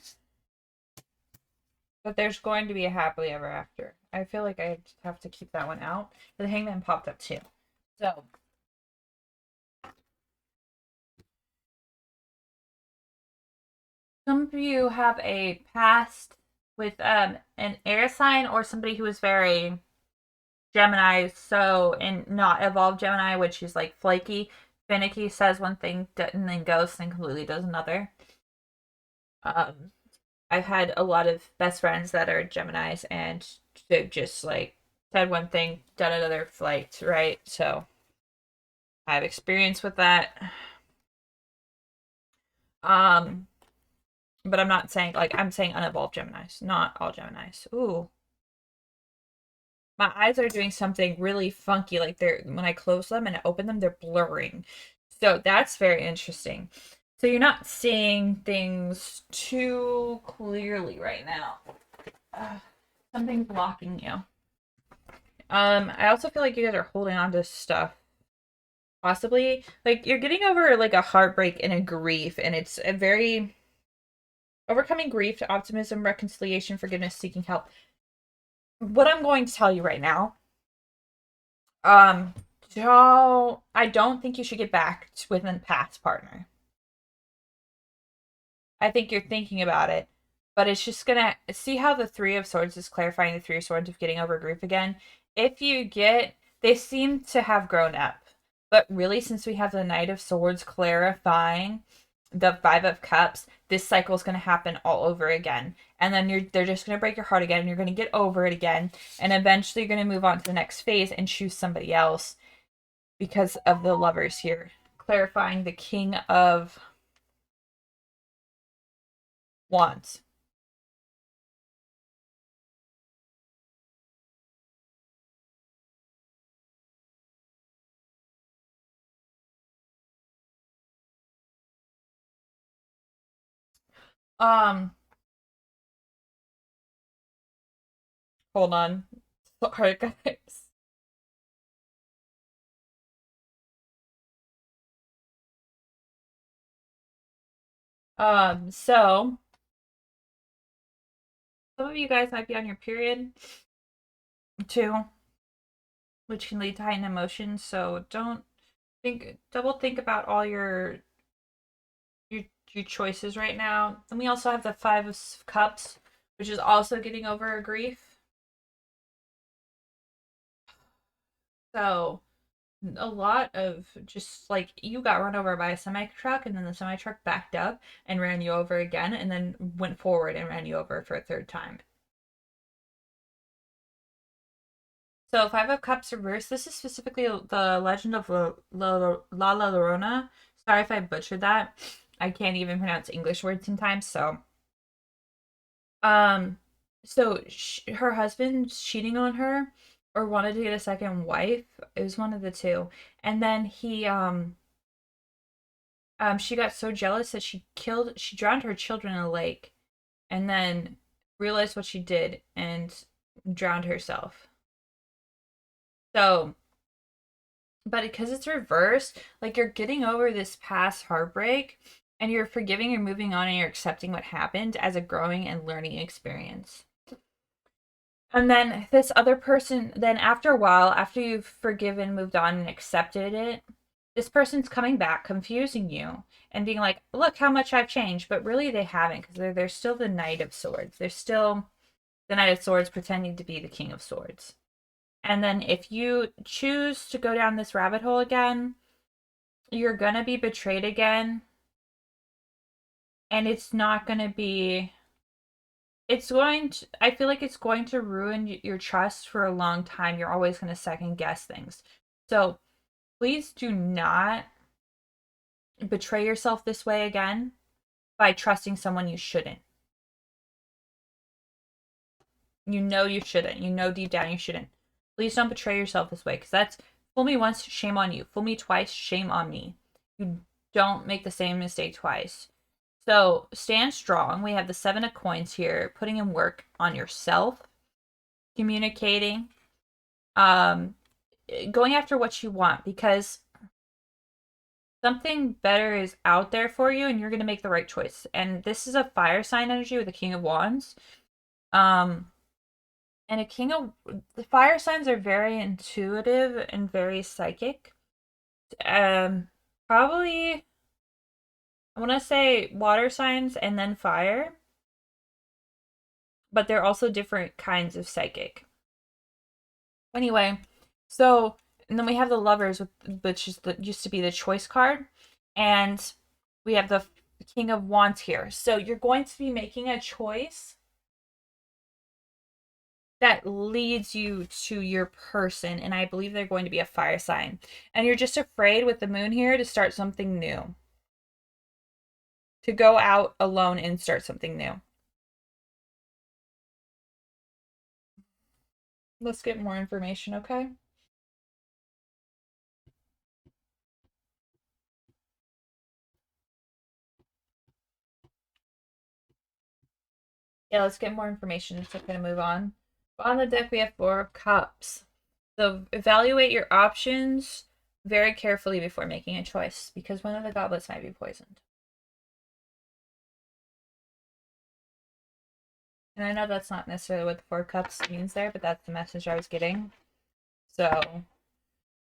but there's going to be a happily ever after. I feel like I have to keep that one out. The hangman popped up too. So, some of you have a past with an air sign or somebody who is very Gemini, so and not evolved Gemini, which is like flaky, finicky, says one thing and then ghosts and completely does another. Um, I've had a lot of best friends that are Geminis and they've just like said one thing, done another flight, right? So I have experience with that. Um, but I'm not saying like I'm saying unevolved Geminis, not all Geminis. Ooh. My eyes are doing something really funky. Like they're when I close them and I open them, they're blurring. So that's very interesting. So you're not seeing things too clearly right now. Something's blocking you. I also feel like you guys are holding on to stuff. Possibly. Like you're getting over like a heartbreak and a grief, and it's a very overcoming grief to optimism, reconciliation, forgiveness, seeking help. What I'm going to tell you right now, um, I don't think you should get back with a past partner. I think you're thinking about it, but it's just gonna see how the Three of Swords is clarifying the Three of Swords of getting over grief again. If you get, they seem to have grown up, but really, since we have the Knight of Swords clarifying the Five of Cups, this cycle is going to happen all over again, and then they're just going to break your heart again, and you're going to get over it again, and eventually you're going to move on to the next phase and choose somebody else because of the Lovers here, clarifying the King of Wands. Um, Hold on. Sorry, guys. So some of you guys might be on your period too, which can lead to heightened emotions. So don't double think about all your your choices right now. And we also have the Five of Cups, which is also getting over a grief. So a lot of just like you got run over by a semi truck and then the semi truck backed up and ran you over again and then went forward and ran you over for a third time. So Five of Cups reversed. This is specifically the Legend of La Llorona. Sorry if I butchered that. I can't even pronounce English words sometimes. Um, her husband's cheating on her, or wanted to get a second wife. It was one of the two, and then she got so jealous that she drowned her children in a lake, and then realized what she did and drowned herself. So but because it's reversed, like you're getting over this past heartbreak and you're forgiving and moving on and you're accepting what happened as a growing and learning experience. And then this other person, then after a while, after you've forgiven, moved on, and accepted it, this person's coming back, confusing you and being like, look how much I've changed. But really, they haven't because they're still the Knight of Swords. They're still the Knight of Swords pretending to be the King of Swords. And then if you choose to go down this rabbit hole again, you're going to be betrayed again. And it's not going to be. I feel like it's going to ruin your trust for a long time. You're always going to second guess things. So please do not betray yourself this way again by trusting someone you shouldn't. You know you shouldn't. You know deep down you shouldn't. Please don't betray yourself this way, because that's fool me once, shame on you. Fool me twice, shame on me. You don't make the same mistake twice. So stand strong. We have the 7 of coins here, putting in work on yourself, communicating, um, going after what you want, because something better is out there for you and you're going to make the right choice. And this is a fire sign energy with the King of Wands. And a king of the fire signs are very intuitive and very psychic. Probably I want to say water signs and then fire, but they're also different kinds of psychic. Anyway, so and then we have the lovers, which is used to be the choice card, and we have the King of Wands here. So you're going to be making a choice that leads you to your person, and I believe they're going to be a fire sign. And you're just afraid with the moon here to start something new. To go out alone and start something new. Let's get more information, okay? Yeah, let's get more information. So I'm going to move on. On the deck, we have 4 of Cups. So evaluate your options very carefully before making a choice, because one of the goblets might be poisoned. And I know that's not necessarily what the 4 of Cups means there, but that's the message I was getting. So,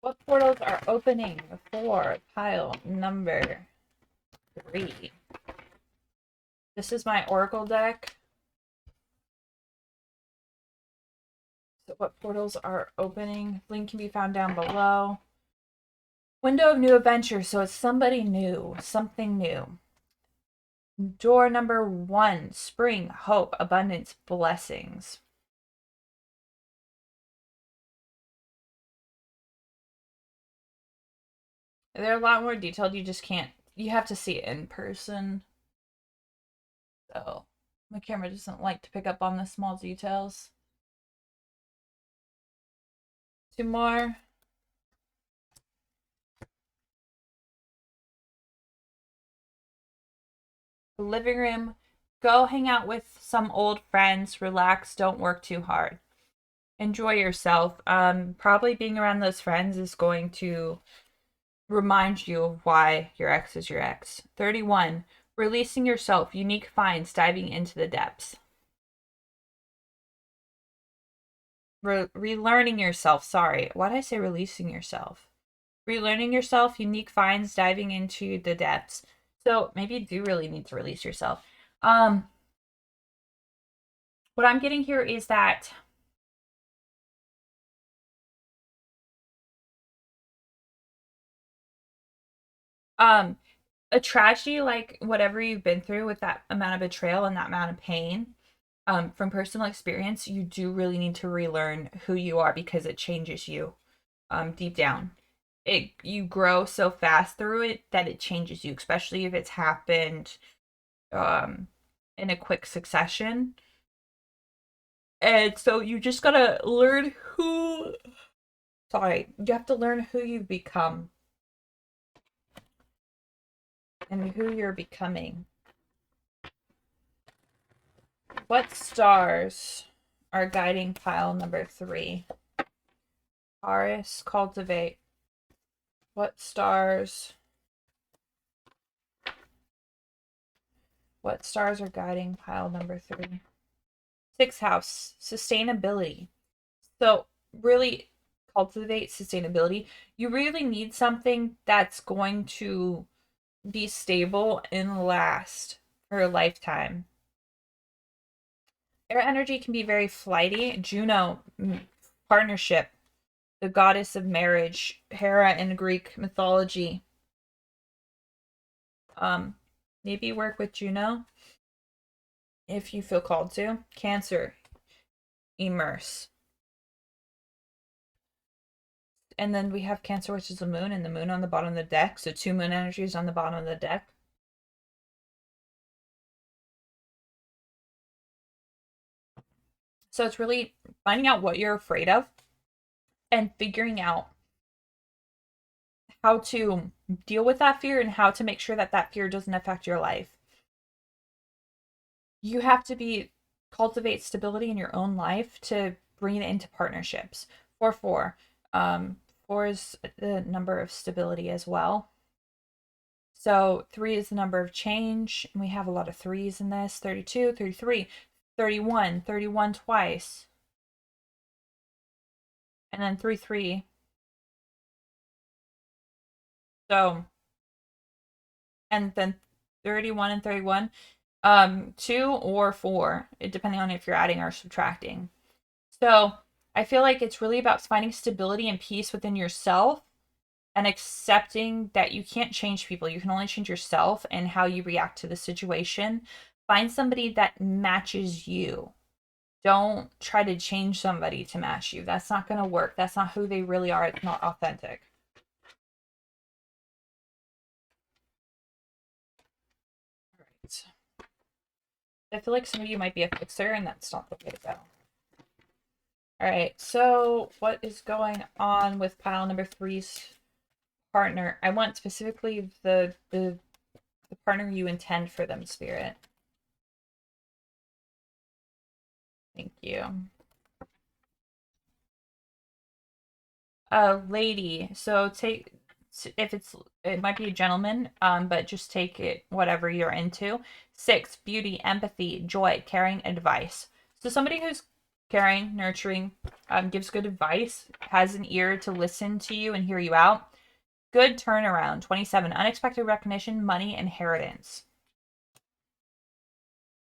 what portals are opening for pile number 3? This is my Oracle deck. So what portals are opening? Link can be found down below. Window of new adventure. So it's somebody new, something new. Door number 1, spring, hope, abundance, blessings. They're a lot more detailed. You just can't, you have to see it in person. So my camera doesn't like to pick up on the small details. 2 more. The living room. Go hang out with some old friends, relax, don't work too hard. Enjoy yourself. Probably being around those friends is going to remind you of why your ex is your ex. 31. Releasing yourself, unique finds, diving into the depths. Relearning yourself. Sorry. Why did I say releasing yourself? Relearning yourself, unique finds, diving into the depths. So maybe you do really need to release yourself. What I'm getting here is that a tragedy like whatever you've been through with that amount of betrayal and that amount of pain, from personal experience, you do really need to relearn who you are, because it changes you deep down. You grow so fast through it that it changes you, especially if it's happened in a quick succession. And so you just gotta learn who, sorry, you have to learn who you've become and who you're becoming. What stars are guiding pile number 3? Taurus, cultivate. What stars are guiding pile number 3? 6th house, sustainability. So really cultivate sustainability. You really need something that's going to be stable and last for a lifetime. Air energy can be very flighty. Juno, partnership, the goddess of marriage, Hera in Greek mythology. Maybe work with Juno if you feel called to. Cancer, immerse. And then we have Cancer, which is the moon, and the moon on the bottom of the deck. So 2 moon energies on the bottom of the deck. So it's really finding out what you're afraid of and figuring out how to deal with that fear and how to make sure that that fear doesn't affect your life. You have to cultivate stability in your own life to bring it into partnerships. 4 4. Um, 4 is the number of stability as well. So 3 is the number of change. And we have a lot of threes in this. 32, 33, 31, 31 twice. And then 3 3. So, and then 31 and 31. 2 or 4, depending on if you're adding or subtracting. So I feel like it's really about finding stability and peace within yourself and accepting that you can't change people. You can only change yourself and how you react to the situation. Find somebody that matches you. Don't try to change somebody to match you. That's not going to work. That's not who they really are. It's not authentic. All right. I feel like some of you might be a fixer, and that's not the way to go. All right, so what is going on with pile number 3's partner? I want specifically the partner you intend for them, Spirit. Thank you. Lady. So if it might be a gentleman, but just take it whatever you're into. 6, beauty, empathy, joy, caring, advice. So somebody who's caring, nurturing, gives good advice, has an ear to listen to you and hear you out. Good turnaround. 27, unexpected recognition, money, inheritance.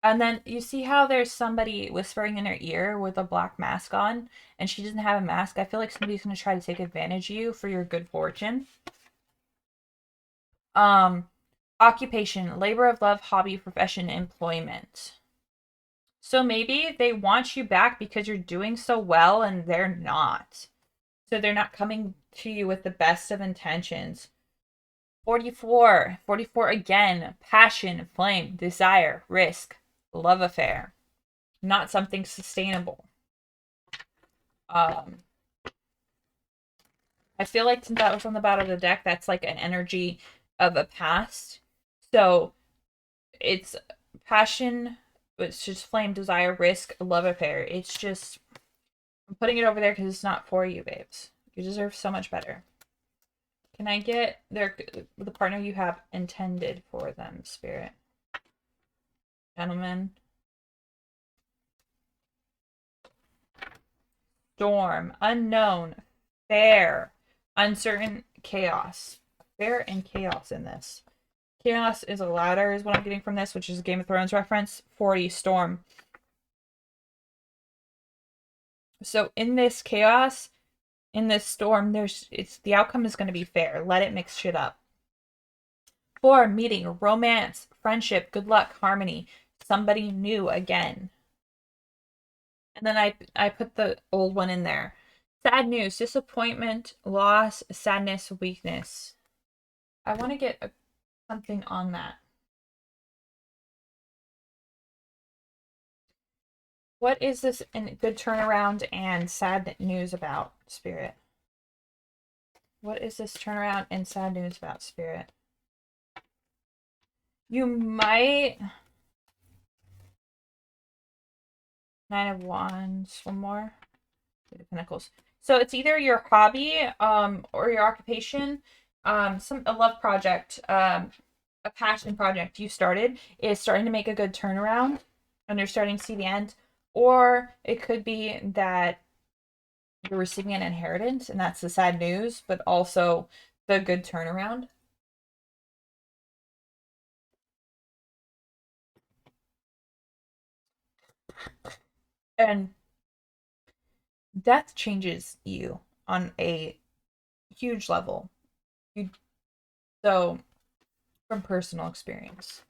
And then you see how there's somebody whispering in her ear with a black mask on, and she doesn't have a mask. I feel like somebody's going to try to take advantage of you for your good fortune. Occupation, labor of love, hobby, profession, employment. So maybe they want you back because you're doing so well and they're not. So they're not coming to you with the best of intentions. 44. 44 again. Passion, flame, desire, risk, love affair. Not something sustainable. I feel like since that was on the bottom of the deck, that's like an energy of a past. So it's passion, it's just flame, desire, risk, love affair. It's just, I'm putting it over there because it's not for you, babes. You deserve so much better. Can I get the partner you have intended for them, Spirit? Gentlemen. Storm, unknown, fair, uncertain, chaos. Fair and chaos in this. Chaos is a ladder is what I'm getting from this, which is a Game of Thrones reference. 40, storm. So in this chaos, in this storm, the outcome is going to be fair. Let it mix shit up. 4, meeting, romance, friendship, good luck, harmony, somebody new again. And then I put the old one in there. Sad news, disappointment, loss, sadness, weakness. I want to get something on that. What is this in good turnaround and sad news about, Spirit? What is this turnaround and sad news about, Spirit? You might... 9 of Wands, one more. 8 of Pentacles. So it's either your hobby, or your occupation, a love project, a passion project you started is starting to make a good turnaround, and you're starting to see the end. Or it could be that you're receiving an inheritance, and that's the sad news, but also the good turnaround. And death changes you on a huge level. So, from personal experience.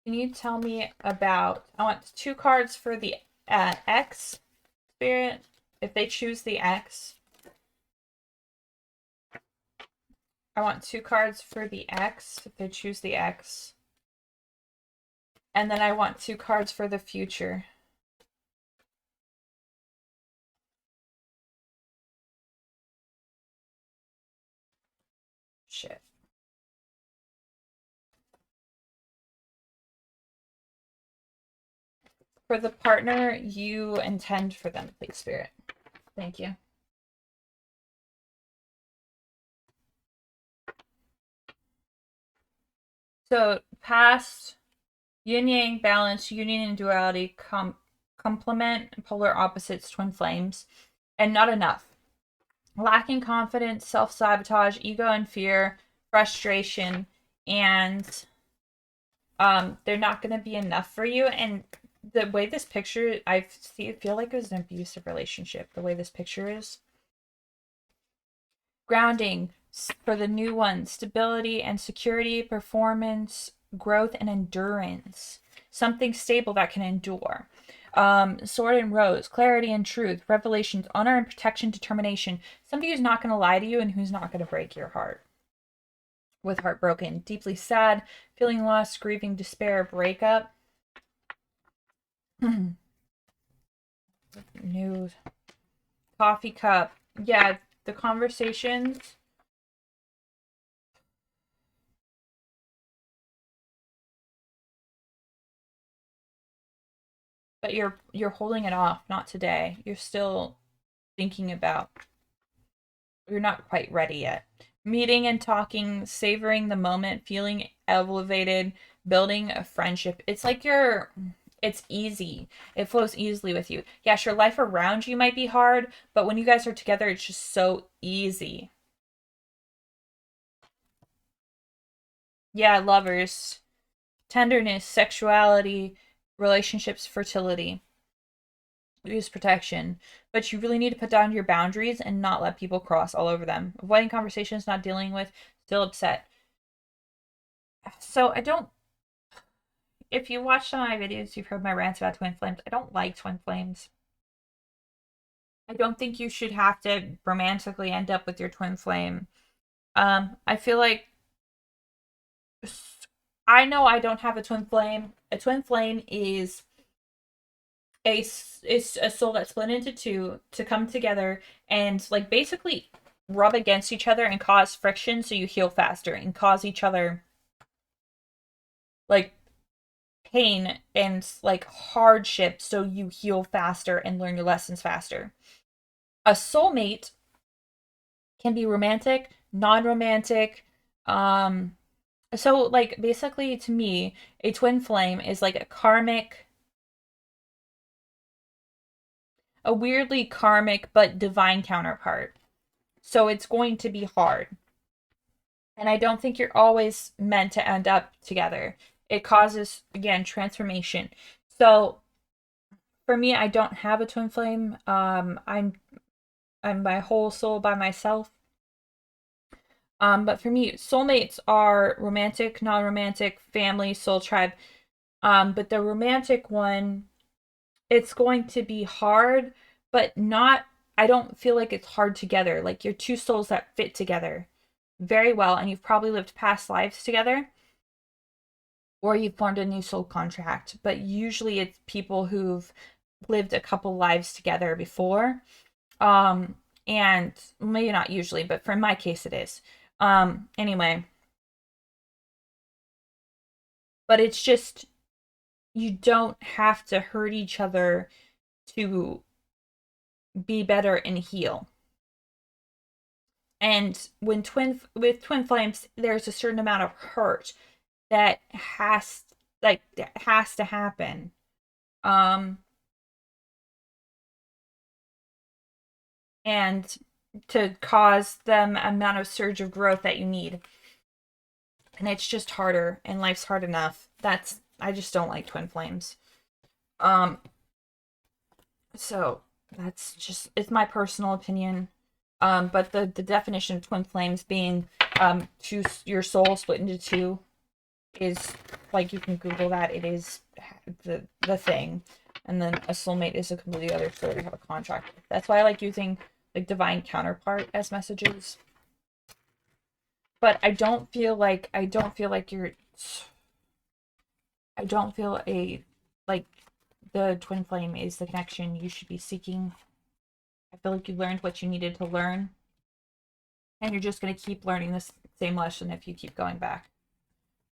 Can you tell me about, I want 2 cards for the X, Spirit, if they choose the X. I want 2 cards for the X, if they choose the X. And then I want 2 cards for the future. Shit. For the partner you intend for them, please, Spirit. Thank you. So, past, yin yang, balance, union and duality, complement, polar opposites, twin flames, and not enough. Lacking confidence, self sabotage, ego and fear, frustration, and they're not going to be enough for you. And the way this picture, feel like it was an abusive relationship. The way this picture is. Grounding for the new one, stability and security, performance, growth, and endurance. Something stable that can endure. Sword and rose, clarity and truth, revelations, honor and protection, determination. Somebody who's not going to lie to you and who's not going to break your heart. With heartbroken, deeply sad, feeling lost, grieving, despair, breakup. News. Coffee cup. Yeah, the conversations. But you're holding it off, not today. You're still thinking about, you're not quite ready yet. Meeting and talking, savoring the moment, feeling elevated, building a friendship. It's like it's easy. It flows easily with you. Yeah, sure, life around you might be hard, but when you guys are together, it's just so easy. Yeah, lovers, tenderness, sexuality, relationships, fertility. Use protection, but you really need to put down your boundaries and not let people cross all over them. Avoiding conversations, not dealing with, still upset. So I don't, if you watch some of my videos, you've heard my rants about twin flames. I don't like twin flames. I don't think you should have to romantically end up with your twin flame. I feel like, I know I don't have a twin flame. A twin flame is a soul that's split into two to come together and like basically rub against each other and cause friction so you heal faster and cause each other like pain and like hardship so you heal faster and learn your lessons faster. A soulmate can be romantic, non-romantic. So like basically to me, a twin flame is like a weirdly karmic but divine counterpart. So it's going to be hard. And I don't think you're always meant to end up together. It causes, again, transformation. So for me, I don't have a twin flame. I'm my whole soul by myself. But for me, soulmates are romantic, non-romantic, family, soul tribe. But the romantic one, it's going to be hard, but not, I don't feel like it's hard together. Like you're two souls that fit together very well, and you've probably lived past lives together, or you've formed a new soul contract. But usually it's people who've lived a couple lives together before. Um, and maybe not usually, but for my case it is. Anyway, but it's just you don't have to hurt each other to be better and heal. And with twin flames, there's a certain amount of hurt that has to happen. Um and to cause them amount of surge of growth that you need. And it's just harder and life's hard enough. I just don't like twin flames. Um so that's just, it's my personal opinion. But the definition of twin flames being your soul split into two is, like, you can Google that. It is the thing. And then a soulmate is a completely other story. You have a contract. That's why I like using like divine counterpart as messages. But I don't feel like you're I don't feel like the twin flame is the connection you should be seeking. I feel like you learned what you needed to learn, and you're just going to keep learning this same lesson if you keep going back.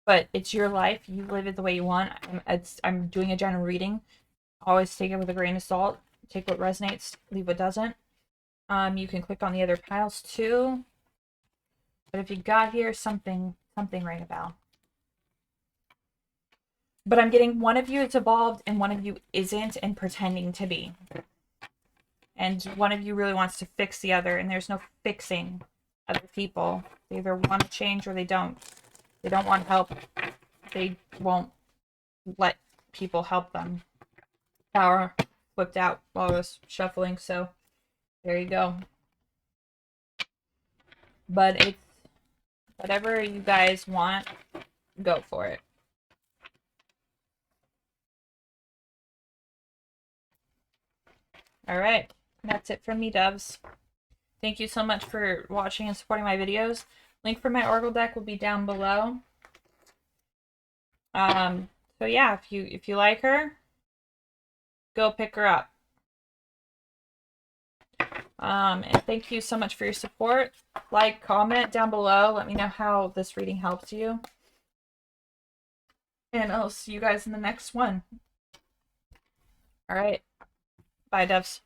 But it's your life. You live it the way you want. I'm doing a general reading. Always take it with a grain of salt. Take what resonates, leave what doesn't. You can click on the other piles too. But if you got here, something rang a bell. But I'm getting one of you is evolved and one of you isn't and pretending to be. And one of you really wants to fix the other, and there's no fixing other people. They either want to change or they don't. They don't want help. They won't let people help them. Power flipped out while I was shuffling, so there you go. But it's whatever you guys want, go for it. All right, that's it from me, doves. Thank you so much for watching and supporting my videos. Link for my Oracle deck will be down below. So yeah, if you like her, go pick her up. And thank you so much for your support. Like, comment down below. Let me know how this reading helps you. And I'll see you guys in the next one. All right. Bye, doves.